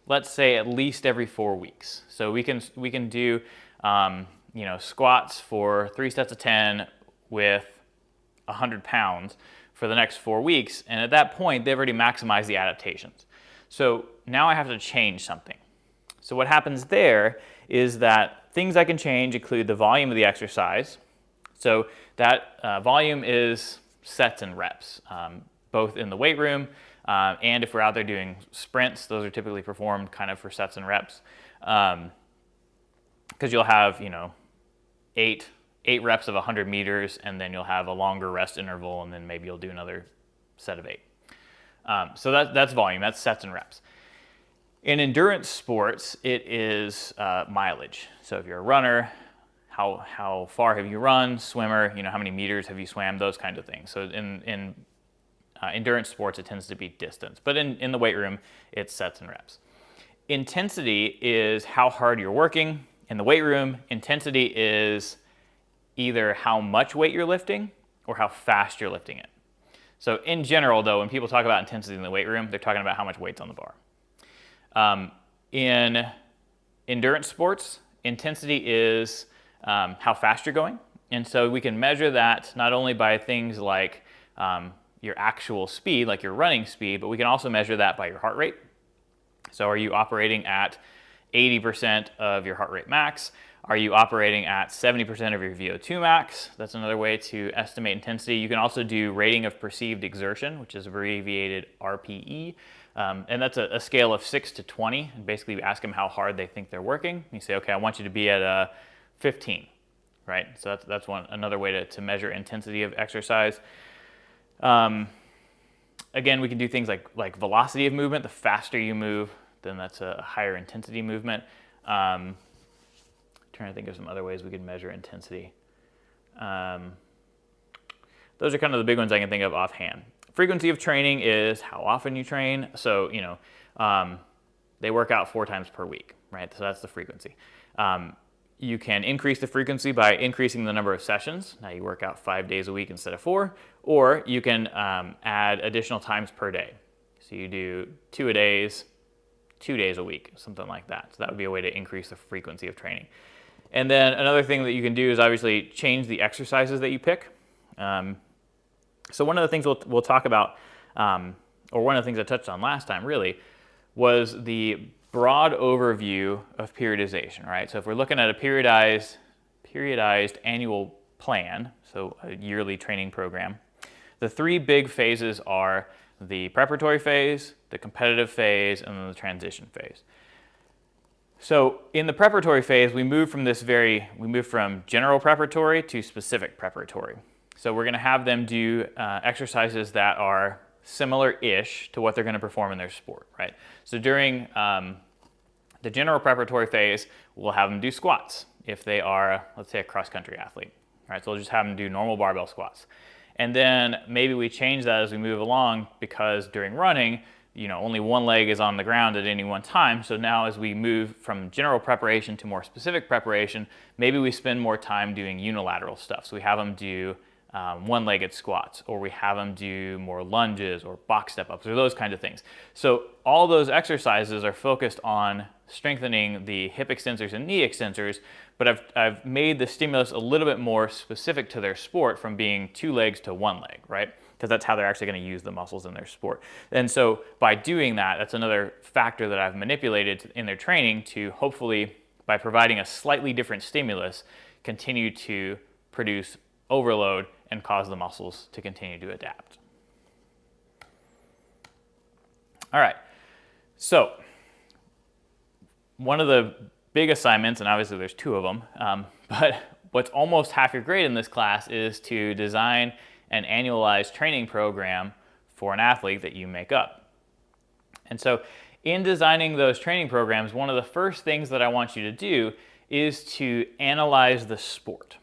[SPEAKER 1] let's say at least every 4 weeks. So we can do squats for 3 sets of 10 with 100 pounds for the next 4 weeks, and at that point they've already maximized the adaptations. So now I have to change something. So what happens there is that things I can change include the volume of the exercise. So that volume is sets and reps, both in the weight room and if we're out there doing sprints, those are typically performed kind of for sets and reps, because you'll have 8 reps of 100 meters, and then you'll have a longer rest interval, and then maybe you'll do another set of 8. So that's volume, that's sets and reps. In endurance sports, it is mileage. So if you're a runner, how far have you run? Swimmer, how many meters have you swam? Those kinds of things. So in endurance sports, it tends to be distance. But in the weight room, it's sets and reps. Intensity is how hard you're working. In the weight room, intensity is either how much weight you're lifting or how fast you're lifting it. So in general, though, when people talk about intensity in the weight room, they're talking about how much weight's on the bar. In endurance sports, intensity is how fast you're going. And so we can measure that not only by things like your actual speed, like your running speed, but we can also measure that by your heart rate. So are you operating at 80% of your heart rate max? Are you operating at 70% of your VO2 max? That's another way to estimate intensity. You can also do rating of perceived exertion, which is abbreviated RPE. And that's a scale of 6 to 20. And basically, you ask them how hard they think they're working. You say, okay, I want you to be at a 15, right? So that's another way to measure intensity of exercise. Again, we can do things like velocity of movement. The faster you move, then that's a higher intensity movement. Trying to think of some other ways we could measure intensity. Those are kind of the big ones I can think of offhand. Frequency of training is how often you train. So, they work out 4 times per week, right? So that's the frequency. You can increase the frequency by increasing the number of sessions. Now you work out 5 days a week instead of 4, or you can add additional times per day. So you do 2-a-days, 2 days a week, something like that. So that would be a way to increase the frequency of training. And then another thing that you can do is obviously change the exercises that you pick. So one of the things we'll talk about, or one of the things I touched on last time really, was the broad overview of periodization, right? So if we're looking at a periodized annual plan, so a yearly training program, the 3 big phases are the preparatory phase, the competitive phase, and then the transition phase. So in the preparatory phase, we move from general preparatory to specific preparatory. So we're going to have them do exercises that are similar-ish to what they're going to perform in their sport, right? So during the general preparatory phase, we'll have them do squats if they are, let's say, a cross-country athlete, right? So we'll just have them do normal barbell squats. And then maybe we change that as we move along because during running, only one leg is on the ground at any one time. So now as we move from general preparation to more specific preparation, maybe we spend more time doing unilateral stuff. So we have them do one-legged squats, or we have them do more lunges or box step-ups or those kind of things. So all those exercises are focused on strengthening the hip extensors and knee extensors, but I've made the stimulus a little bit more specific to their sport from being 2 legs to 1 leg, right? Because that's how they're actually going to use the muscles in their sport. And so by doing that, that's another factor that I've manipulated in their training to hopefully, by providing a slightly different stimulus, continue to produce overload and cause the muscles to continue to adapt. All right, so one of the big assignments, and obviously there's 2 of them, but what's almost half your grade in this class is to design an annualized training program for an athlete that you make up. And so in designing those training programs, one of the first things that I want you to do is to analyze the sport.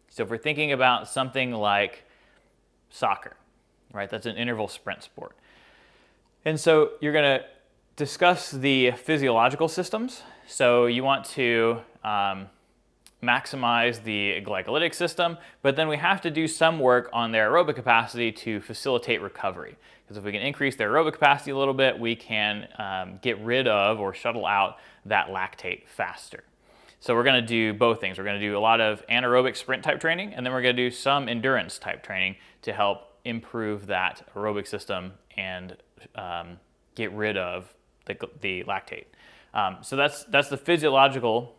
[SPEAKER 1] So if we're thinking about something like soccer, right? That's an interval sprint sport. And so you're going to discuss the physiological systems. So you want to maximize the glycolytic system, but then we have to do some work on their aerobic capacity to facilitate recovery. Because if we can increase their aerobic capacity a little bit, we can get rid of or shuttle out that lactate faster. So we're going to do both things. We're going to do a lot of anaerobic sprint type training, and then we're going to do some endurance type training to help improve that aerobic system and get rid of the lactate. So that's the physiological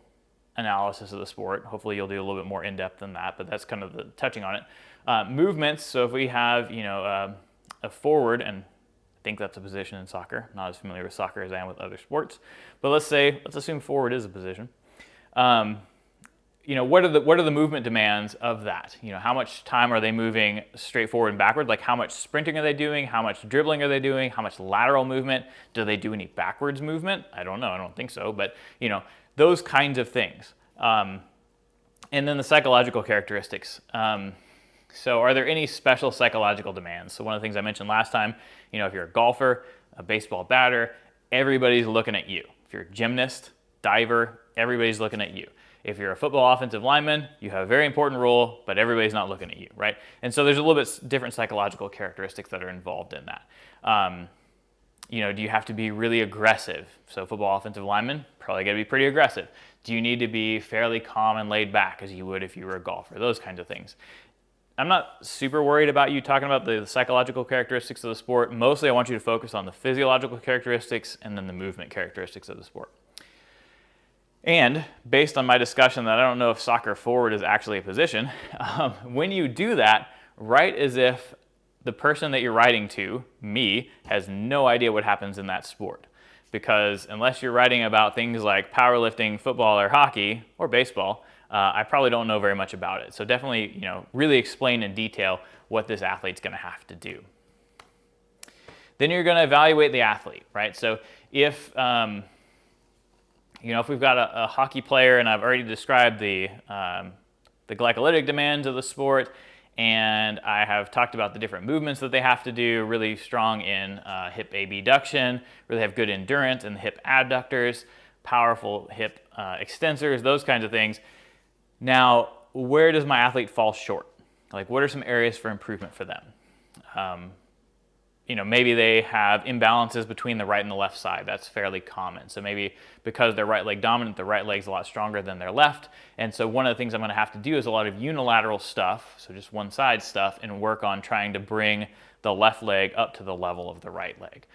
[SPEAKER 1] analysis of the sport. Hopefully you'll do a little bit more in-depth than that, but that's kind of the touching on it. Movements, so if we have a forward, and I think that's a position in soccer. I'm not as familiar with soccer as I am with other sports, but let's assume forward is a position. What are the movement demands of that? How much time are they moving straight forward and backward? Like how much sprinting are they doing? How much dribbling are they doing? How much lateral movement? Do they do any backwards movement? I don't know. I don't think so. But, those kinds of things. And then the psychological characteristics. So are there any special psychological demands? So one of the things I mentioned last time, if you're a golfer, a baseball batter, everybody's looking at you. If you're a gymnast, diver, everybody's looking at you. If you're a football offensive lineman, you have a very important role, but everybody's not looking at you, right? And so there's a little bit different psychological characteristics that are involved in that. Do you have to be really aggressive? So football offensive lineman, probably got to be pretty aggressive. Do you need to be fairly calm and laid back as you would if you were a golfer? Those kinds of things. I'm not super worried about you talking about the psychological characteristics of the sport. Mostly I want you to focus on the physiological characteristics and then the movement characteristics of the sport. And based on my discussion that I don't know if soccer forward is actually a position, when you do that, write as if the person that you're writing to, me, has no idea what happens in that sport. Because unless you're writing about things like powerlifting, football, or hockey, or baseball, I probably don't know very much about it. So definitely, really explain in detail what this athlete's going to have to do. Then you're going to evaluate the athlete, right? So if if we've got a hockey player, and I've already described the glycolytic demands of the sport, and I have talked about the different movements that they have to do, really strong in hip abduction, really have good endurance in the hip adductors, powerful hip extensors, those kinds of things. Now, where does my athlete fall short? Like, what are some areas for improvement for them? Maybe they have imbalances between the right and the left side. That's fairly common. So maybe because they're right leg dominant, the right leg's a lot stronger than their left. And so one of the things I'm going to have to do is a lot of unilateral stuff, so just one side stuff, and work on trying to bring the left leg up to the level of the right leg.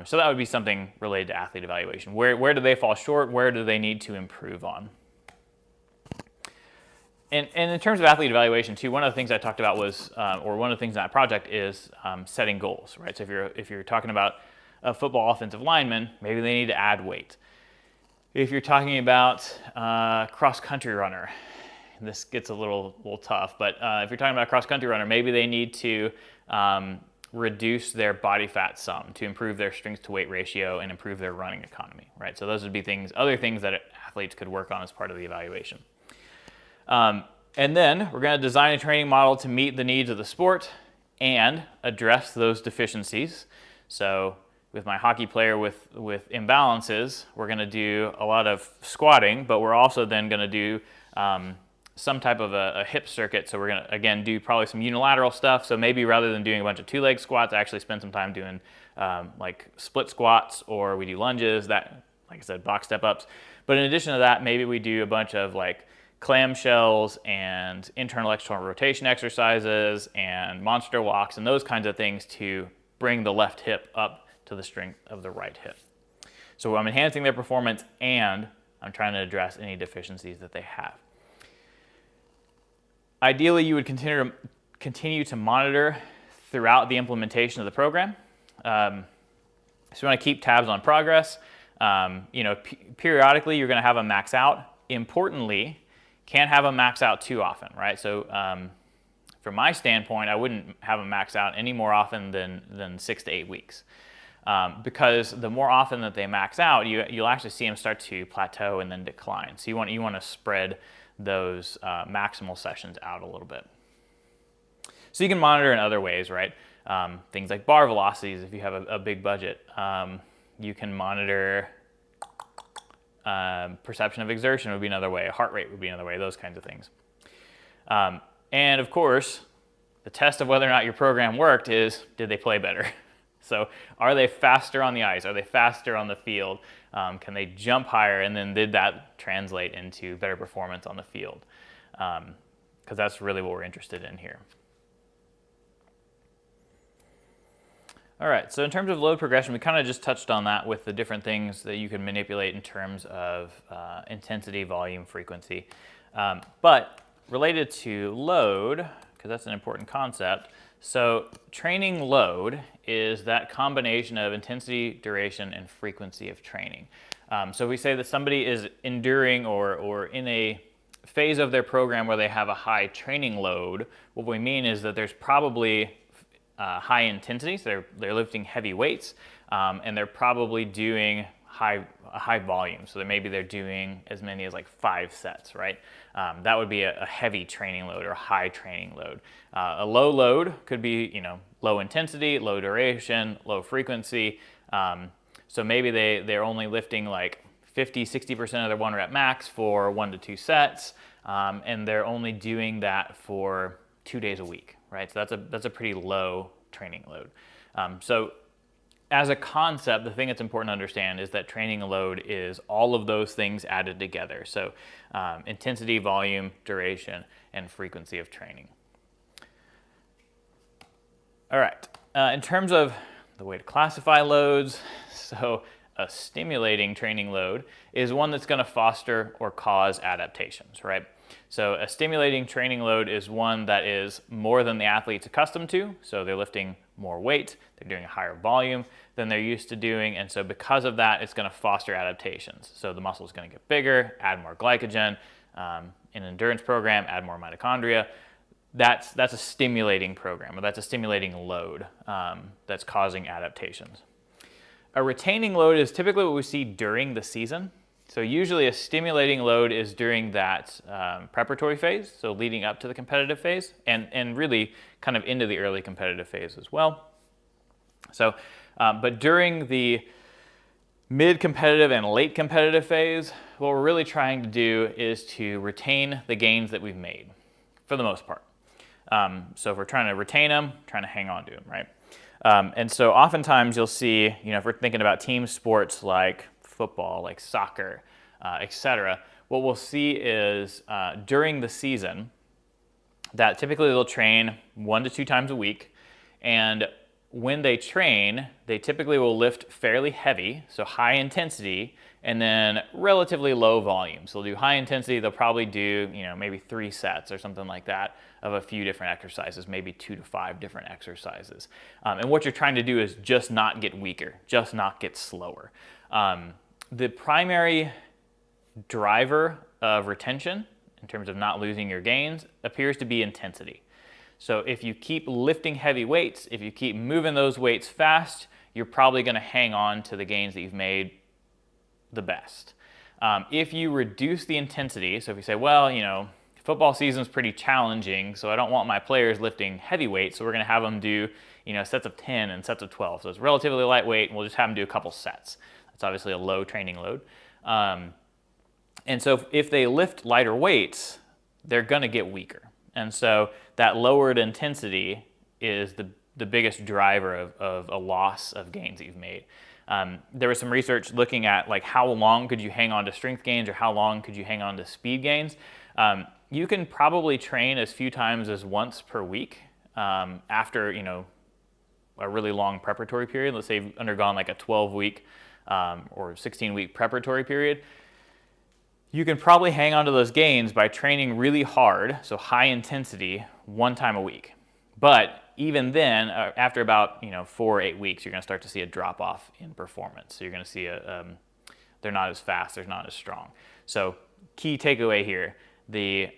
[SPEAKER 1] So that would be something related to athlete evaluation. Where do they fall short? Where do they need to improve on? And in terms of athlete evaluation too, one of the things I talked about was, or one of the things in that project is setting goals, right? So if you're talking about a football offensive lineman, maybe they need to add weight. If you're talking about cross-country runner, this gets a little tough, but if you're talking about a cross-country runner, maybe they need to reduce their body fat some to improve their strength to weight ratio and improve their running economy, right? So those would be other things that athletes could work on as part of the evaluation. And then we're going to design a training model to meet the needs of the sport and address those deficiencies. So with my hockey player with imbalances, we're going to do a lot of squatting, but we're also then going to do some type of a hip circuit. So we're going to, again, do probably some unilateral stuff. So maybe rather than doing a bunch of two-leg squats, I actually spend some time doing like split squats, or we do lunges, that, like I said, box step-ups. But in addition to that, maybe we do a bunch of like clamshells and internal external rotation exercises and monster walks and those kinds of things to bring the left hip up to the strength of the right hip. So I'm enhancing their performance and I'm trying to address any deficiencies that they have. Ideally, you would continue to monitor throughout the implementation of the program. So you want to keep tabs on progress. Periodically, you're going to have a max out. Importantly, can't have a max out too often, right? So from my standpoint, I wouldn't have a max out any more often than 6 to 8 weeks. Because the more often that they max out, you'll actually see them start to plateau and then decline. So you want to spread those maximal sessions out a little bit. So you can monitor in other ways, right? Things like bar velocities if you have a big budget. You can monitor perception of exertion would be another way. Heart rate would be another way, those kinds of things. And of course, the test of whether or not your program worked is, did they play better? So are they faster on the ice? Are they faster on the field? Can they jump higher? And then did that translate into better performance on the field? Because that's really what we're interested in here. All right, so in terms of load progression, we kind of just touched on that with the different things that you can manipulate in terms of intensity, volume, frequency. But related to load, because that's an important concept, so training load is that combination of intensity, duration, and frequency of training. So we say that somebody is enduring or in a phase of their program where they have a high training load, what we mean is that there's probably high intensity, so they're lifting heavy weights, and they're probably doing high volume. So maybe they're doing as many as like 5 sets, right? That would be a heavy training load or high training load. A low load could be, low intensity, low duration, low frequency. So maybe they're only lifting like 50-60% of their 1 rep max for 1 to 2 sets, and they're only doing that for 2 days a week, right? So that's a pretty low training load. So as a concept, the thing that's important to understand is that training load is all of those things added together. So intensity, volume, duration, and frequency of training. All right, in terms of the way to classify loads, so A stimulating training load is one that's going to foster or cause adaptations, right? So a stimulating training load is one that is more than the athlete's accustomed to. So they're lifting more weight, they're doing a higher volume than they're used to doing. And so because of that, it's going to foster adaptations. So the muscle is going to get bigger, add more glycogen. In an endurance program, add more mitochondria. That's a stimulating program, or that's a stimulating load that's causing adaptations. A retaining load is typically what we see during the season. So usually a stimulating load is during that preparatory phase, so leading up to the competitive phase, and really kind of into the early competitive phase as well. So, but during the mid-competitive and late competitive phase, what we're really trying to do is to retain the gains that we've made, for the most part. So if we're trying to retain them, trying to hang on to them, right? And so oftentimes you'll see, if we're thinking about team sports like football, like soccer, etc., what we'll see is during the season that typically they'll train 1 to 2 times a week, and when they train, they typically will lift fairly heavy, so high intensity, and then relatively low volume. So they'll do high intensity, they'll probably do, maybe 3 sets or something like that of a few different exercises, maybe 2 to 5 different exercises. And what you're trying to do is just not get weaker, just not get slower. The primary driver of retention, in terms of not losing your gains, appears to be intensity. So if you keep lifting heavy weights, if you keep moving those weights fast, you're probably going to hang on to the gains that you've made the best. If you reduce the intensity, so if you say, well, football season's pretty challenging, so I don't want my players lifting heavy weights, so we're going to have them do, sets of 10 and sets of 12. So it's relatively lightweight, and we'll just have them do a couple sets. That's obviously a low training load. And so if they lift lighter weights, they're going to get weaker. And so that lowered intensity is the biggest driver of a loss of gains that you've made. There was some research looking at like how long could you hang on to strength gains or how long could you hang on to speed gains. You can probably train as few times as once per week after a really long preparatory period. Let's say you've undergone like a 12-week or 16-week preparatory period. You can probably hang on to those gains by training really hard, so high intensity, 1 time a week. But even then, after about 4 or 8 weeks, you're going to start to see a drop off in performance. So you're going to see they're not as fast, they're not as strong. So key takeaway here: the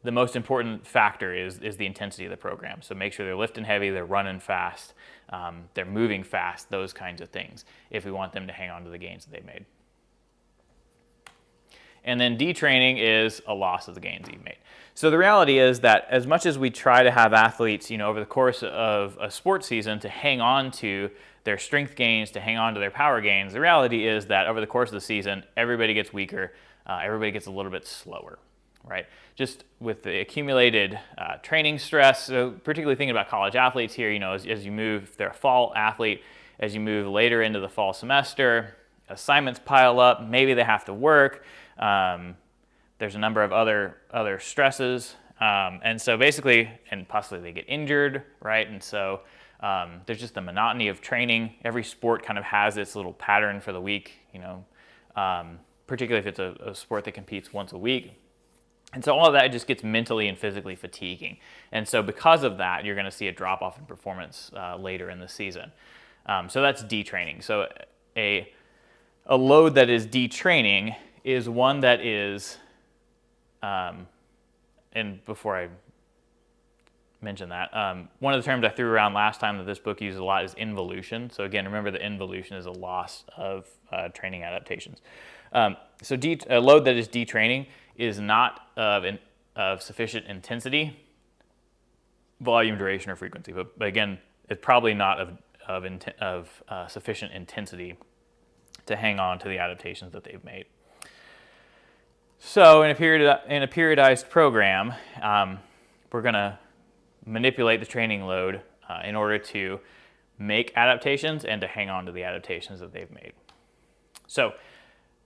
[SPEAKER 1] most important factor is the intensity of the program. So make sure they're lifting heavy, they're running fast, they're moving fast, those kinds of things, if we want them to hang on to the gains that they made. And then detraining is a loss of the gains that you've made. So the reality is that as much as we try to have athletes, over the course of a sports season to hang on to their strength gains, to hang on to their power gains, the reality is that over the course of the season, everybody gets weaker, everybody gets a little bit slower, right? Just with the accumulated training stress, so particularly thinking about college athletes here, as you move, if they're a fall athlete, as you move later into the fall semester, assignments pile up, maybe they have to work. There's a number of other stresses, and so basically, and possibly they get injured, right? And so there's just the monotony of training. Every sport kind of has its little pattern for the week, particularly if it's a sport that competes once a week. And so all of that just gets mentally and physically fatiguing. And so because of that, you're going to see a drop off in performance later in the season. So that's detraining. So a load that is detraining is one that is, and before I mention that, one of the terms I threw around last time that this book uses a lot is involution. So again, remember the involution is a loss of training adaptations. So a load that is detraining is not of sufficient intensity, volume, duration, or frequency. But again, it's probably not of sufficient intensity to hang on to the adaptations that they've made. So in a periodized program, we're going to manipulate the training load in order to make adaptations and to hang on to the adaptations that they've made. So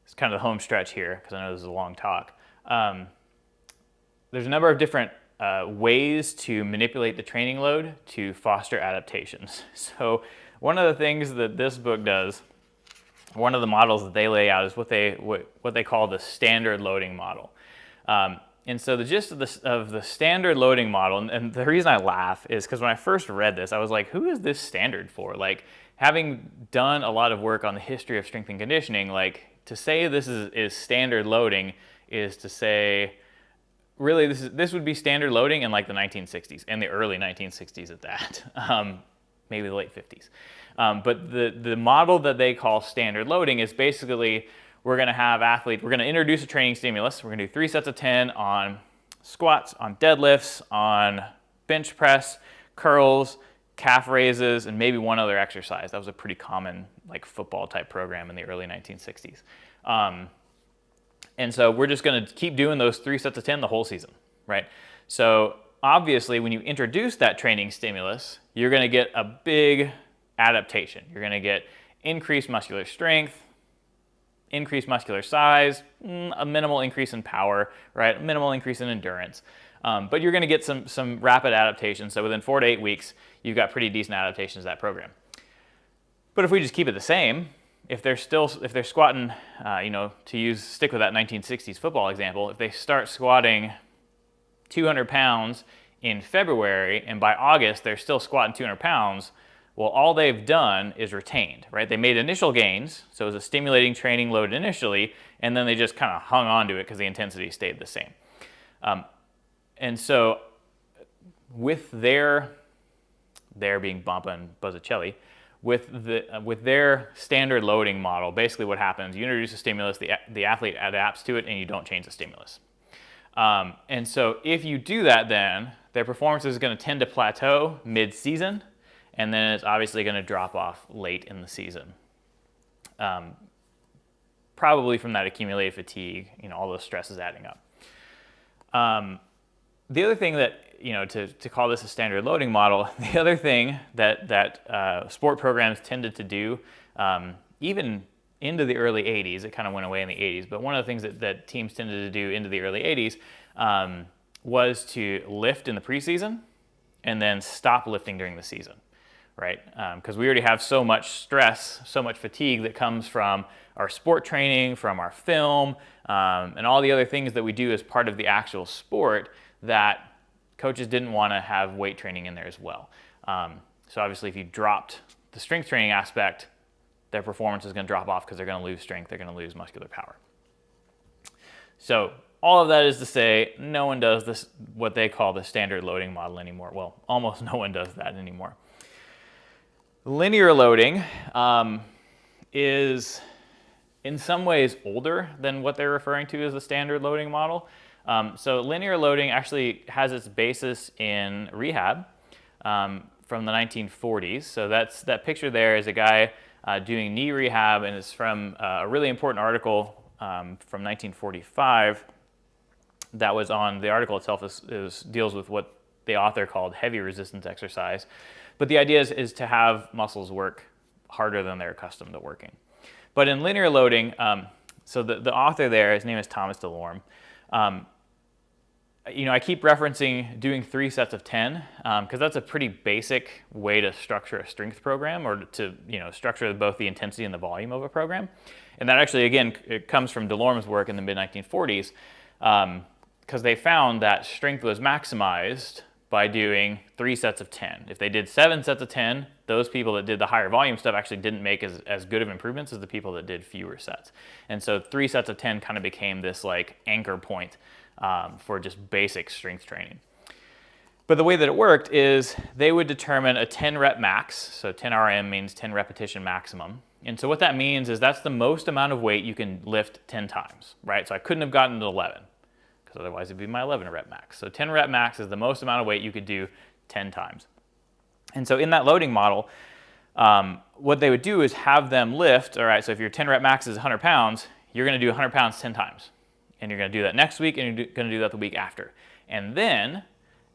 [SPEAKER 1] it's kind of the home stretch here, because I know this is a long talk. There's a number of different ways to manipulate the training load to foster adaptations. So one of the things that this book does, one of the models that they lay out is what they call the standard loading model. And so the gist of the standard loading model, and the reason I laugh is because when I first read this, I was like, who is this standard for? Like, having done a lot of work on the history of strength and conditioning, like, to say this is standard loading is to say, really, this would be standard loading in like the 1960s, and the early 1960s at that, maybe the late 50s. But the model that they call standard loading is basically, we're going to have athletes, we're going to introduce a training stimulus. We're going to do 3 sets of 10 on squats, on deadlifts, on bench press, curls, calf raises, and maybe one other exercise. That was a pretty common like football type program in the early 1960s. And so we're just going to keep doing those 3 sets of 10 the whole season, right? So obviously, when you introduce that training stimulus, you're going to get a big adaptation. You're going to get increased muscular strength, increased muscular size, a minimal increase in power, right? A minimal increase in endurance. But you're going to get some rapid adaptation. So within 4 to 8 weeks, you've got pretty decent adaptations to that program. But if we just keep it the same, if they're squatting, to stick with that 1960s football example, if they start squatting 200 pounds in February, and by August they're still squatting 200 pounds, well, all they've done is retained, right? They made initial gains, so it was a stimulating training load initially, and then they just kind of hung on to it because the intensity stayed the same. And so with their being Bompa and Buzzacelli, with their standard loading model, basically what happens, you introduce a stimulus, the athlete adapts to it, and you don't change the stimulus. And so if you do that, then their performance is going to tend to plateau mid-season, and then it's obviously going to drop off late in the season. Probably from that accumulated fatigue, all those stresses adding up. The other thing that, to call this a standard loading model, the other thing that sport programs tended to do, even into the early 80s, it kind of went away in the 80s, but one of the things that teams tended to do into the early 80s was to lift in the preseason and then stop lifting during the season, right? Because we already have so much stress, so much fatigue that comes from our sport training, from our film, and all the other things that we do as part of the actual sport, that coaches didn't want to have weight training in there as well. So obviously if you dropped the strength training aspect, their performance is going to drop off because they're going to lose strength, they're going to lose muscular power. So all of that is to say, no one does this, what they call the standard loading model anymore. Well, almost no one does that anymore. Linear loading is in some ways older than what they're referring to as the standard loading model. So linear loading actually has its basis in rehab from the 1940s. So that picture there is a guy doing knee rehab, and it's from a really important article from 1945 that was on, the article itself deals with what the author called heavy resistance exercise. But the idea is to have muscles work harder than they're accustomed to working. But in linear loading, so the author there, his name is Thomas DeLorme. I keep referencing doing 3 sets of 10 because that's a pretty basic way to structure a strength program, or to structure both the intensity and the volume of a program. And that actually, again, it comes from DeLorme's work in the mid-1940s because they found that strength was maximized by doing 3 sets of 10. If they did 7 sets of 10, those people that did the higher volume stuff actually didn't make as good of improvements as the people that did fewer sets. And so 3 sets of 10 kind of became this like anchor point for just basic strength training. But the way that it worked is they would determine a 10 rep max, so 10 RM means 10 repetition maximum. And so what that means is that's the most amount of weight you can lift 10 times, right? So I couldn't have gotten to 11, because otherwise it'd be my 11 rep max. So 10 rep max is the most amount of weight you could do 10 times. And so in that loading model, what they would do is have them lift, all right, so if your 10 rep max is 100 pounds, you're going to do 100 pounds 10 times. And you're going to do that next week, and you're going to do that the week after. And then,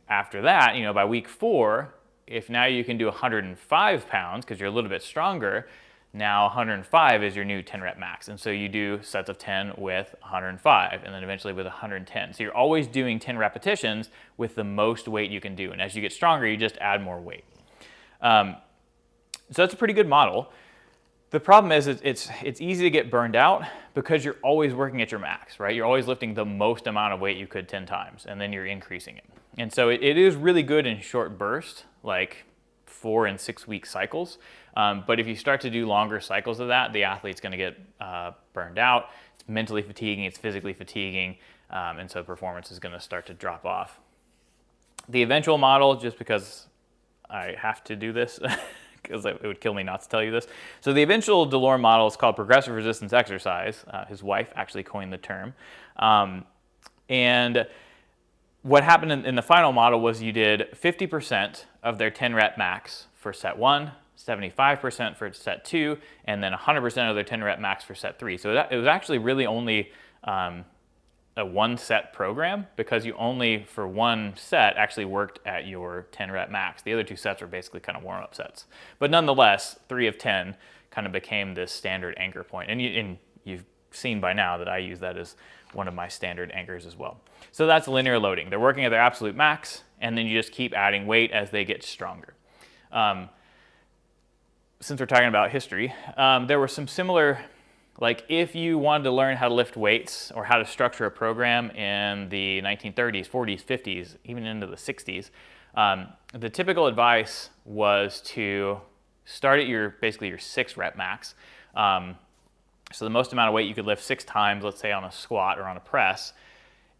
[SPEAKER 1] after that, by week 4, if now you can do 105 pounds because you're a little bit stronger, Now 105 is your new 10 rep max. And so you do sets of 10 with 105 and then eventually with 110. So you're always doing 10 repetitions with the most weight you can do. And as you get stronger, you just add more weight. So that's a pretty good model. The problem is it's easy to get burned out because you're always working at your max, right? You're always lifting the most amount of weight you could 10 times and then you're increasing it. And so it is really good in short bursts, like 4 and 6 week cycles. But if you start to do longer cycles of that, the athlete's going to get burned out. It's mentally fatiguing, it's physically fatiguing, and so performance is going to start to drop off. The eventual model, just because I have to do this, because it would kill me not to tell you this. So the eventual DeLorme model is called progressive resistance exercise. His wife actually coined the term. And what happened in the final model was you did 50% of their 10 rep max for set 1, 75% for set 2, and then 100% of their 10 rep max for set 3. So it was actually really only a one set program because you only for one set actually worked at your 10 rep max. The other 2 sets were basically kind of warm up sets. But nonetheless, 3 of 10 kind of became this standard anchor point. And you've seen by now that I use that as one of my standard anchors as well. So that's linear loading. They're working at their absolute max, and then you just keep adding weight as they get stronger. Since we're talking about history, there were some similar, like if you wanted to learn how to lift weights or how to structure a program in the 1930s, 40s, 50s, even into the 60s, the typical advice was to start at basically your 6 rep max. So the most amount of weight you could lift 6 times, let's say on a squat or on a press,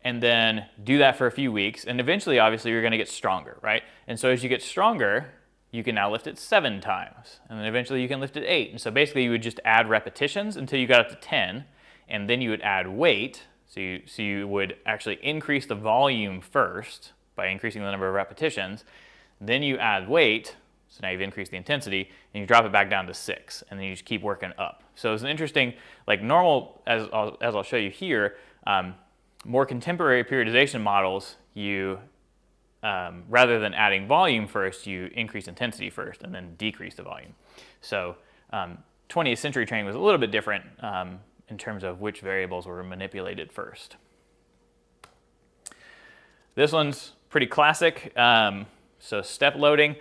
[SPEAKER 1] and then do that for a few weeks. And eventually, obviously, you're going to get stronger, right? And so as you get stronger, you can now lift it 7 times. And then eventually you can lift it 8. And so basically you would just add repetitions until you got up to 10, and then you would add weight. So you would actually increase the volume first by increasing the number of repetitions. Then you add weight, so now you've increased the intensity, and you drop it back down to 6, and then you just keep working up. So it's an interesting, like normal, as I'll show you here, more contemporary periodization models, you rather than adding volume first, you increase intensity first and then decrease the volume. So 20th century training was a little bit different in terms of which variables were manipulated first. This one's pretty classic. So step loading.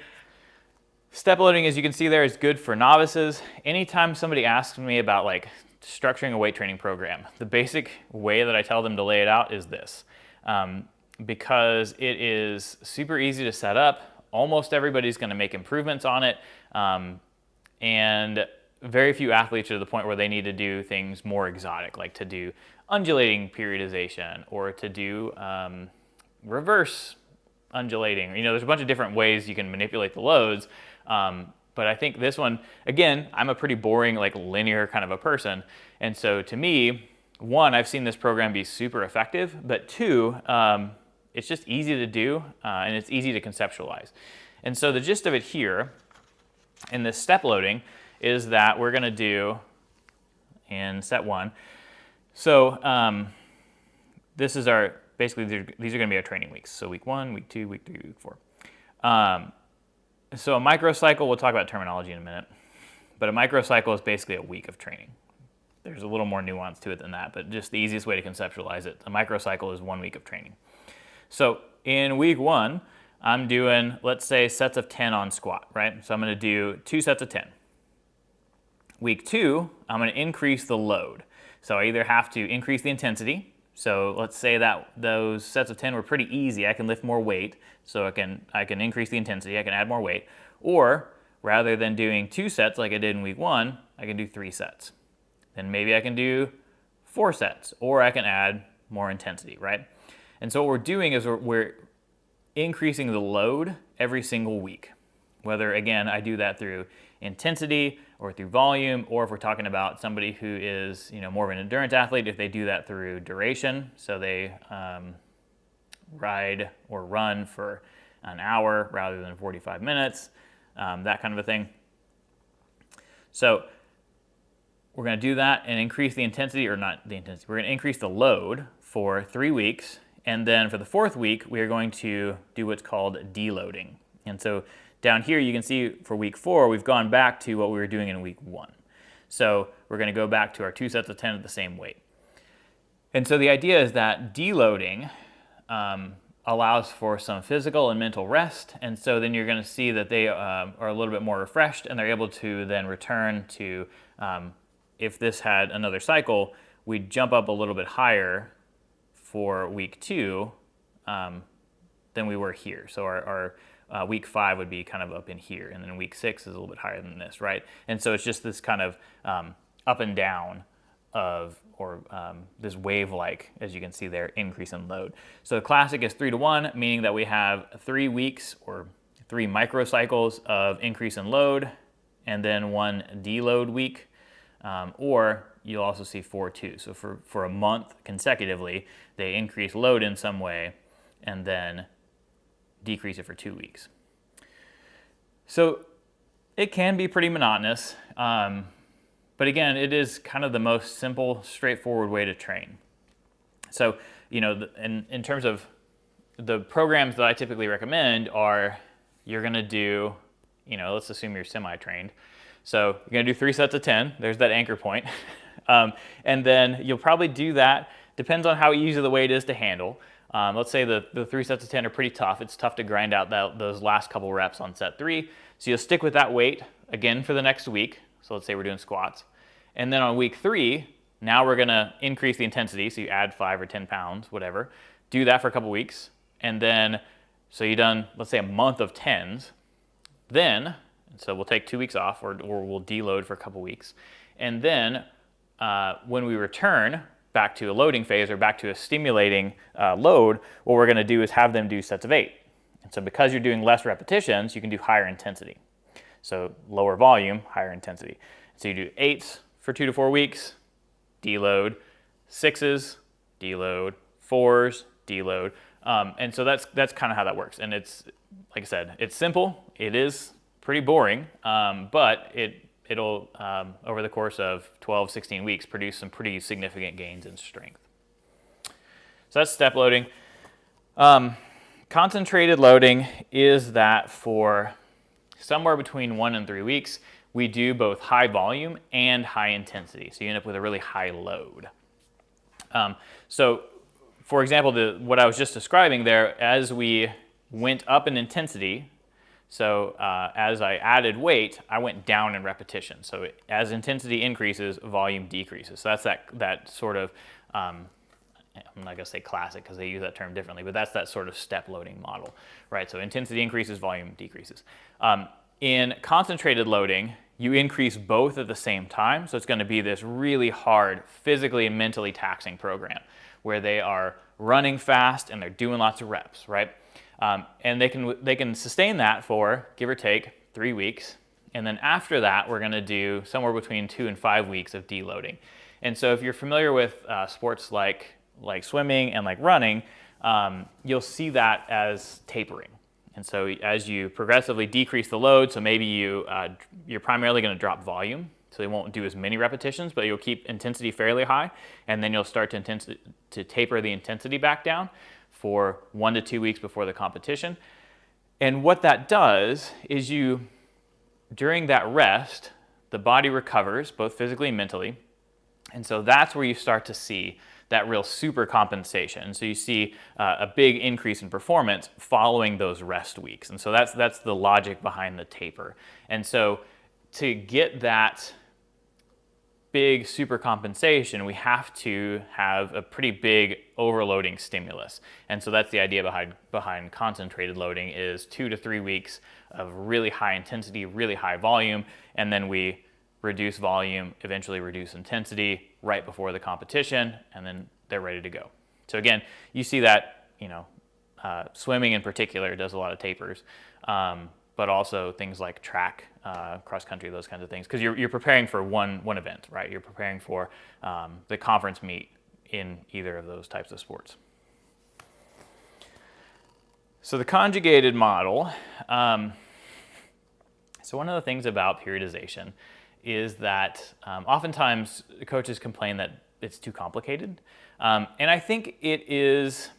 [SPEAKER 1] Step loading, as you can see there, is good for novices. Anytime somebody asks me about like structuring a weight training program, the basic way that I tell them to lay it out is this. Because it is super easy to set up. Almost everybody's going to make improvements on it. And very few athletes are to the point where they need to do things more exotic, like to do undulating periodization or to do reverse undulating. You know, there's a bunch of different ways you can manipulate the loads. But I think this one, again, I'm a pretty boring, like linear kind of a person. And so to me, 1, I've seen this program be super effective, but 2, it's just easy to do and it's easy to conceptualize. And so the gist of it here in this step loading is that we're going to do in set 1. So this is our, basically these are going to be our training weeks. So week 1, week 2, week 3, week 4. So a microcycle, we'll talk about terminology in a minute, but a microcycle is basically a week of training. There's a little more nuance to it than that, but just the easiest way to conceptualize it, a microcycle is 1 week of training. So in week 1, I'm doing, let's say, sets of 10 on squat, right? So I'm going to do 2 sets of 10. Week 2, I'm going to increase the load. So I either have to increase the intensity. So let's say that those sets of 10 were pretty easy. I can lift more weight, so I can increase the intensity. I can add more weight. Or rather than doing 2 sets like I did in week 1, I can do 3 sets. Then maybe I can do 4 sets, or I can add more intensity, right? And so what we're doing is we're increasing the load every single week. Whether, again, I do that through intensity or through volume, or if we're talking about somebody who is, you know, more of an endurance athlete, if they do that through duration, so they ride or run for an hour rather than 45 minutes, that kind of a thing. So we're going to do that and increase the intensity, or not the intensity, we're going to increase the load for 3 weeks. And then for the 4th week, we are going to do what's called deloading. And so down here, you can see for week 4, we've gone back to what we were doing in week 1. So we're going to go back to our 2 sets of 10 at the same weight. And so the idea is that deloading allows for some physical and mental rest, and so then you're going to see that they are a little bit more refreshed, and they're able to then return to, if this had another cycle, we'd jump up a little bit higher for week 2 than we were here. So our week 5 would be kind of up in here, and then week 6 is a little bit higher than this, right? And so it's just this kind of up and down of, or this wave-like, as you can see there, increase in load. So the classic is 3-to-1, meaning that we have 3 weeks or 3 microcycles of increase in load, and then 1 deload week, or you'll also see 4-2. So for a month consecutively, they increase load in some way, and then decrease it for 2 weeks. So it can be pretty monotonous. But again, it is kind of the most simple, straightforward way to train. So, in terms of the programs that I typically recommend are, you're going to do, let's assume you're semi-trained. So you're going to do 3 sets of 10. There's that anchor point. And then you'll probably do that. Depends on how easy the weight is to handle. Let's say the 3 sets of 10 are pretty tough. It's tough to grind out those last couple reps on set 3. So you'll stick with that weight again for the next week. So let's say we're doing squats. And then on week 3, now we're going to increase the intensity. So you add 5 or 10 pounds, whatever. Do that for a couple weeks. And then, so you've done, let's say, a month of 10s. Then, so we'll take 2 weeks off, or we'll deload for a couple weeks. And then when we return back to a loading phase or back to a stimulating load, what we're going to do is have them do sets of 8. And so because you're doing less repetitions, you can do higher intensity. So lower volume, higher intensity. So you do 8s for 2 to 4 weeks, deload, 6s, deload, 4s, deload. And so that's kind of how that works. And it's, like I said, it's simple. It is pretty boring, but it'll, over the course of 12, 16 weeks, produce some pretty significant gains in strength. So that's step loading. Concentrated loading is that for somewhere between 1 and 3 weeks, we do both high volume and high intensity. So you end up with a really high load. So for example, what I was just describing there, as we went up in intensity, so as I added weight, I went down in repetition. So as intensity increases, volume decreases. So that's that sort of, I'm not going to say classic because they use that term differently, but that's that sort of step loading model, right? So intensity increases, volume decreases. In concentrated loading, you increase both at the same time. So it's going to be this really hard, physically and mentally taxing program where they are running fast and they're doing lots of reps, right? And they can sustain that for, give or take, 3 weeks. And then after that, we're going to do somewhere between 2 and 5 weeks of deloading. And so if you're familiar with sports like swimming and like running, you'll see that as tapering. And so as you progressively decrease the load, so maybe you're primarily going to drop volume, so they won't do as many repetitions, but you'll keep intensity fairly high, and then you'll start to taper the intensity back down for 1 to 2 weeks before the competition. And what that does is during that rest, the body recovers, both physically and mentally, and so that's where you start to see that real super compensation. So you see a big increase in performance following those rest weeks. And so that's the logic behind the taper. And so to get that big super compensation, we have to have a pretty big overloading stimulus. And so that's the idea behind concentrated loading is 2 to 3 weeks of really high intensity, really high volume, and then we reduce volume, eventually reduce intensity right before the competition, and then they're ready to go. So again, you see that, swimming in particular does a lot of tapers, but also things like track, cross country, those kinds of things, because you're preparing for one event, right? You're preparing for the conference meet in either of those types of sports. So the conjugated model, so one of the things about periodization is that oftentimes coaches complain that it's too complicated. And I think it is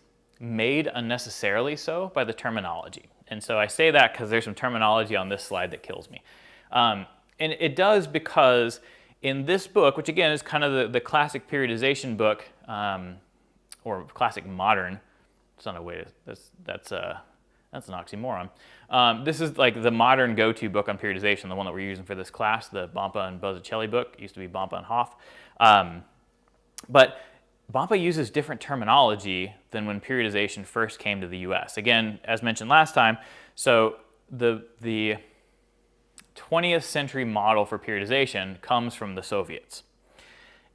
[SPEAKER 1] made unnecessarily so by the terminology. And so I say that because there's some terminology on this slide that kills me. And it does because in this book, which again is kind of the classic periodization book, or classic modern, it's not a way to, that's an oxymoron. This is like the modern go-to book on periodization, the one that we're using for this class, the Bompa and Bozzicelli book. It used to be Bompa and Hoff. But Bompa uses different terminology than when periodization first came to the US. Again, as mentioned last time, so the 20th century model for periodization comes from the Soviets.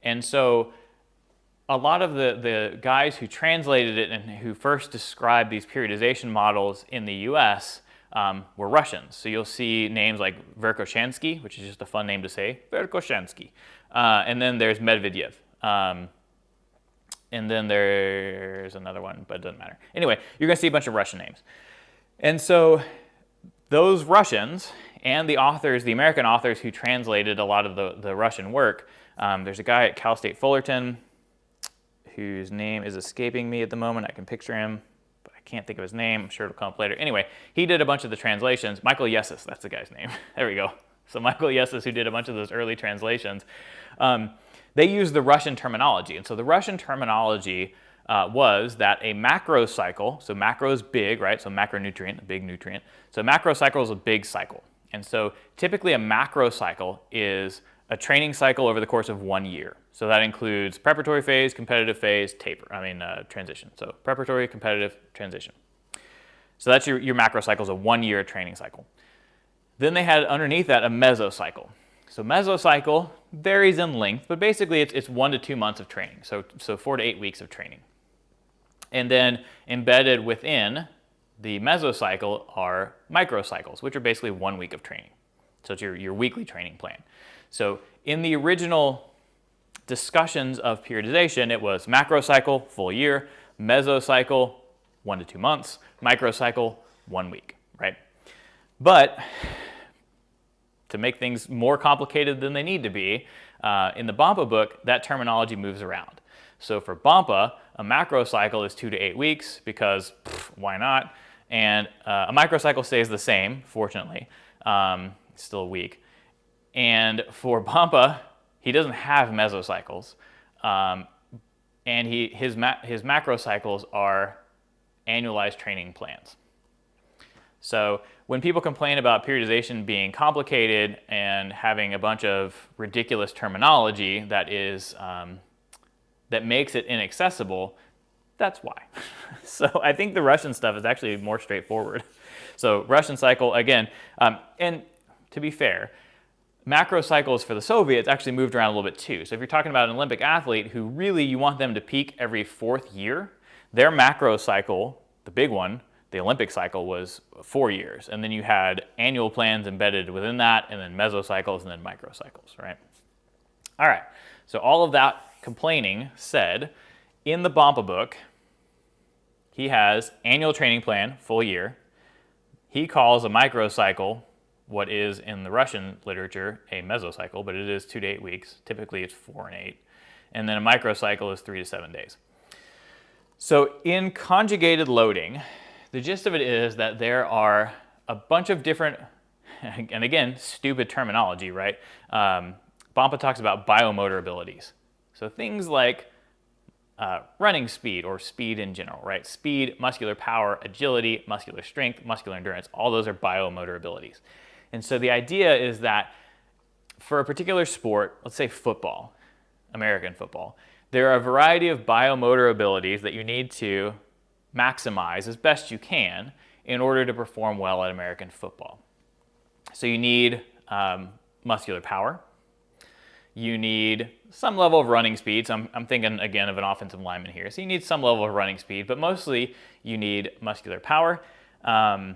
[SPEAKER 1] And so a lot of the guys who translated it and who first described these periodization models in the US were Russians. So you'll see names like Verkhoshansky, which is just a fun name to say, Verkhoshansky. And then there's Medvedev. And then there's another one, but it doesn't matter. Anyway, you're going to see a bunch of Russian names. And so those Russians and the authors, the American authors who translated a lot of the Russian work, there's a guy at Cal State Fullerton whose name is escaping me at the moment. I can picture him, but I can't think of his name. I'm sure it'll come up later. Anyway, he did a bunch of the translations. Michael Yessis, that's the guy's name. There we go. So Michael Yessis, who did a bunch of those early translations, they used the Russian terminology. And so the Russian terminology was that a macro cycle, so macro is big, right? So macronutrient, a big nutrient. So macro cycle is a big cycle. And so typically a macro cycle is a training cycle over the course of 1 year. So that includes preparatory phase, competitive phase, transition. So preparatory, competitive, transition. So that's your macro cycle, is a 1 year training cycle. Then they had underneath that a mesocycle. So mesocycle varies in length, but basically it's 1 to 2 months of training. So 4 to 8 weeks of training. And then embedded within the mesocycle are microcycles, which are basically 1 week of training. So it's your weekly training plan. So in the original discussions of periodization, it was macrocycle, full year, mesocycle, 1 to 2 months, microcycle, 1 week, right? But to make things more complicated than they need to be, in the Bompa book, that terminology moves around. So for Bompa, a macrocycle is 2 to 8 weeks because why not? And a microcycle stays the same, fortunately, still a week. And for Bompa, he doesn't have mesocycles, and his macrocycles are annualized training plans. So when people complain about periodization being complicated and having a bunch of ridiculous terminology that makes it inaccessible, that's why. So I think the Russian stuff is actually more straightforward. So Russian cycle, again, and to be fair, macro cycles for the Soviets actually moved around a little bit too. So if you're talking about an Olympic athlete who really you want them to peak every 4th year, their macro cycle, the big one, the Olympic cycle, was 4 years. And then you had annual plans embedded within that, and then mesocycles, and then microcycles, right? All right, so all of that complaining said, in the Bompa book, he has annual training plan, full year. He calls a microcycle what is in the Russian literature a mesocycle, but it is 2 to 8 weeks. Typically it's 4 and 8. And then a microcycle is 3 to 7 days. So in conjugated loading, the gist of it is that there are a bunch of different, and again, stupid terminology, right? Bompa talks about biomotor abilities. So things like running speed, or speed in general, right? Speed, muscular power, agility, muscular strength, muscular endurance, all those are biomotor abilities. And so the idea is that for a particular sport, let's say football, American football, there are a variety of biomotor abilities that you need to maximize as best you can in order to perform well at American football. So you need muscular power. You need some level of running speed. So I'm thinking, again, of an offensive lineman here. So you need some level of running speed, but mostly you need muscular power. And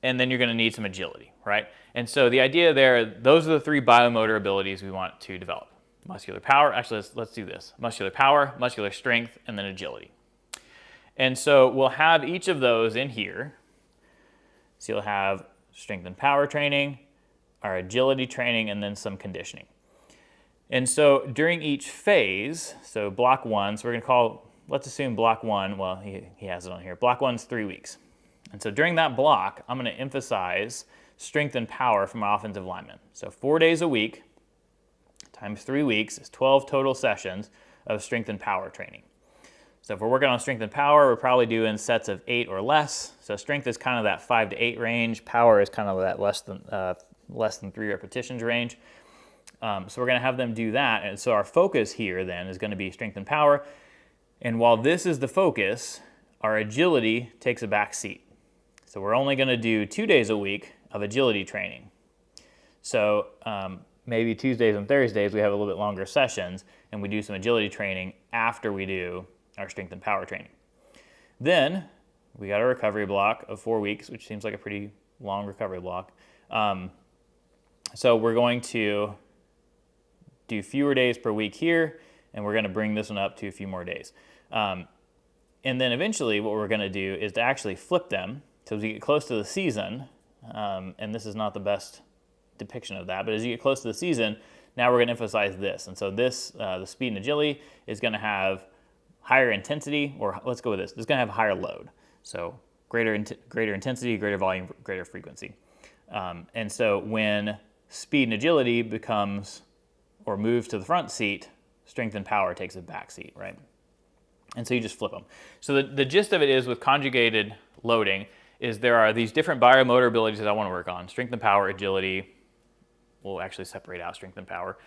[SPEAKER 1] then you're going to need some agility, right? And so the idea there, those are the 3 biomotor abilities we want to develop. Muscular power, actually, let's do this. Muscular power, muscular strength, and then agility. And so we'll have each of those in here. So you'll have strength and power training, our agility training, and then some conditioning. And so during each phase, so block 1, so we're going to call, let's assume block 1, well, he has it on here. Block 1's 3 weeks. And so during that block, I'm going to emphasize strength and power from my offensive linemen. So 4 days a week times 3 weeks is 12 total sessions of strength and power training. So if we're working on strength and power, we're probably doing sets of 8 or less. So strength is kind of that 5 to 8 range. Power is kind of that less than 3 repetitions range. So we're going to have them do that. And so our focus here then is going to be strength and power. And while this is the focus, our agility takes a back seat. So we're only going to do 2 days a week of agility training. So maybe Tuesdays and Thursdays we have a little bit longer sessions and we do some agility training after we do our strength and power training. Then we got a recovery block of 4 weeks, which seems like a pretty long recovery block. So we're going to do fewer days per week here, and we're going to bring this one up to a few more days. And then eventually what we're going to do is to actually flip them. So as we get close to the season, and this is not the best depiction of that, but as you get close to the season, now we're going to emphasize this. And so this, the speed and agility, is going to have higher intensity, or let's go with this. It's going to have higher load. So greater intensity, greater volume, greater frequency. And so when speed and agility becomes or moves to the front seat, strength and power takes a back seat, right? And so you just flip them. So the gist of it is with conjugated loading is there are these different biomotor abilities that I want to work on. Strength and power, agility. We'll actually separate out strength and power.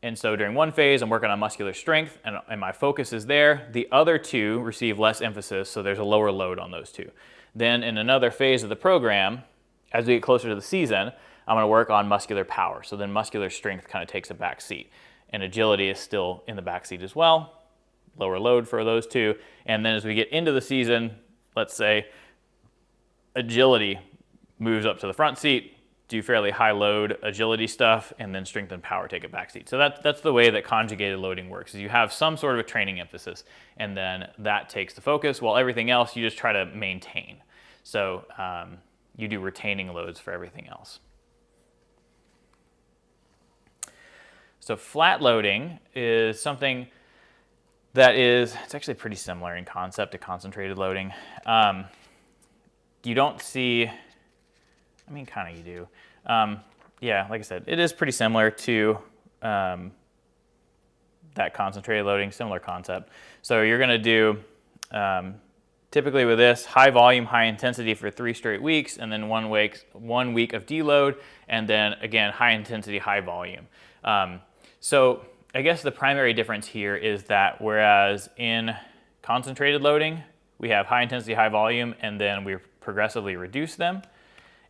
[SPEAKER 1] And so during one phase, I'm working on muscular strength, and my focus is there. The other two receive less emphasis, so there's a lower load on those two. Then in another phase of the program, as we get closer to the season, I'm going to work on muscular power. So then muscular strength kind of takes a back seat. And agility is still in the back seat as well. Lower load for those two. And then as we get into the season, let's say agility moves up to the front seat, do fairly high load agility stuff, and then strength and power take a back seat. So that's the way that conjugated loading works, is you have some sort of a training emphasis, and then that takes the focus, while everything else you just try to maintain. So you do retaining loads for everything else. So flat loading is something that it's actually pretty similar in concept to concentrated loading. You don't see, I mean, kind of you do. Yeah, like I said, it is pretty similar to that concentrated loading, similar concept. So you're going to do, typically with this, high volume, high intensity for 3 straight weeks, and then 1 week of deload, and then again, high intensity, high volume. So I guess the primary difference here is that whereas in concentrated loading, we have high intensity, high volume, and then we progressively reduce them.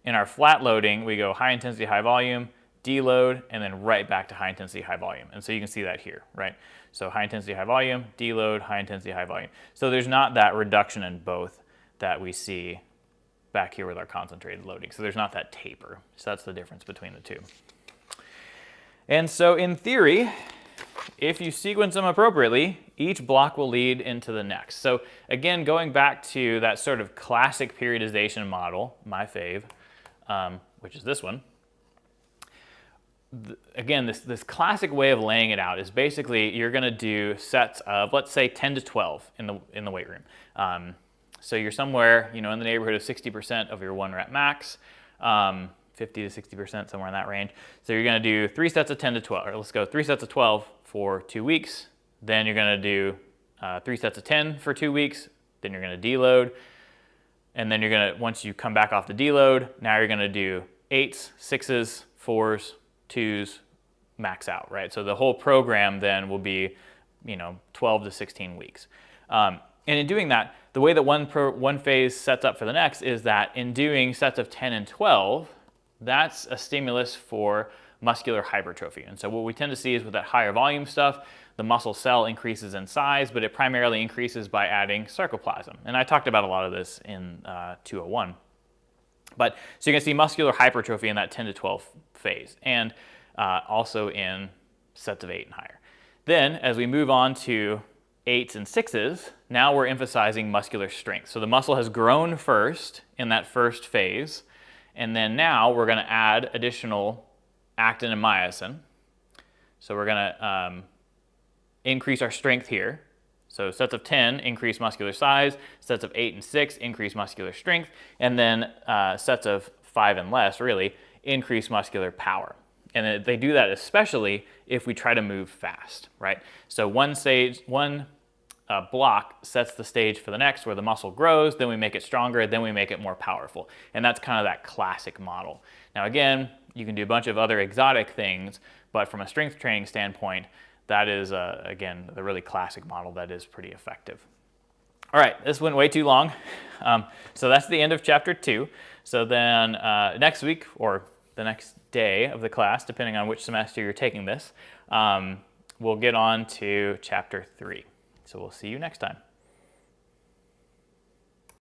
[SPEAKER 1] In our flat loading, we go high intensity, high volume, deload, and then right back to high intensity, high volume. And so you can see that here, right? So high intensity, high volume, deload, high intensity, high volume. So there's not that reduction in both that we see back here with our concentrated loading. So there's not that taper. So that's the difference between the two. And so in theory, if you sequence them appropriately, each block will lead into the next. So again, going back to that sort of classic periodization model, my fave, which is this one. Again, this classic way of laying it out is basically you're going to do sets of, let's say, 10 to 12 in the weight room. So you're somewhere, in the neighborhood of 60% of your 1 rep max, 50 to 60%, somewhere in that range. So you're going to do 3 sets of 10 to 12, or let's go 3 sets of 12 for 2 weeks. Then you're going to do 3 sets of 10 for 2 weeks. Then you're going to deload. And then you're going to, once you come back off the deload, now you're going to do 8s, 6s, 4s, 2s, max out, right? So the whole program then will be, 12 to 16 weeks. And in doing that, the way that one phase sets up for the next is that in doing sets of 10 and 12, that's a stimulus for muscular hypertrophy. And so what we tend to see is with that higher volume stuff, the muscle cell increases in size, but it primarily increases by adding sarcoplasm. And I talked about a lot of this in 201. But so you're going to see muscular hypertrophy in that 10 to 12 phase, and also in sets of 8 and higher. Then as we move on to 8s and 6s, now we're emphasizing muscular strength. So the muscle has grown first in that first phase, and then now we're going to add additional actin and myosin. So we're going to increase our strength here. So sets of 10 increase muscular size, sets of 8 and 6 increase muscular strength, and then sets of 5 and less really increase muscular power. And they do that especially if we try to move fast, right? So one block sets the stage for the next, where the muscle grows, then we make it stronger, then we make it more powerful. And that's kind of that classic model. Now again, you can do a bunch of other exotic things, but from a strength training standpoint, that is, again, the really classic model that is pretty effective. All right, this went way too long. So that's the end of chapter 2. So then next week, or the next day of the class, depending on which semester you're taking this, we'll get on to chapter 3. So we'll see you next time.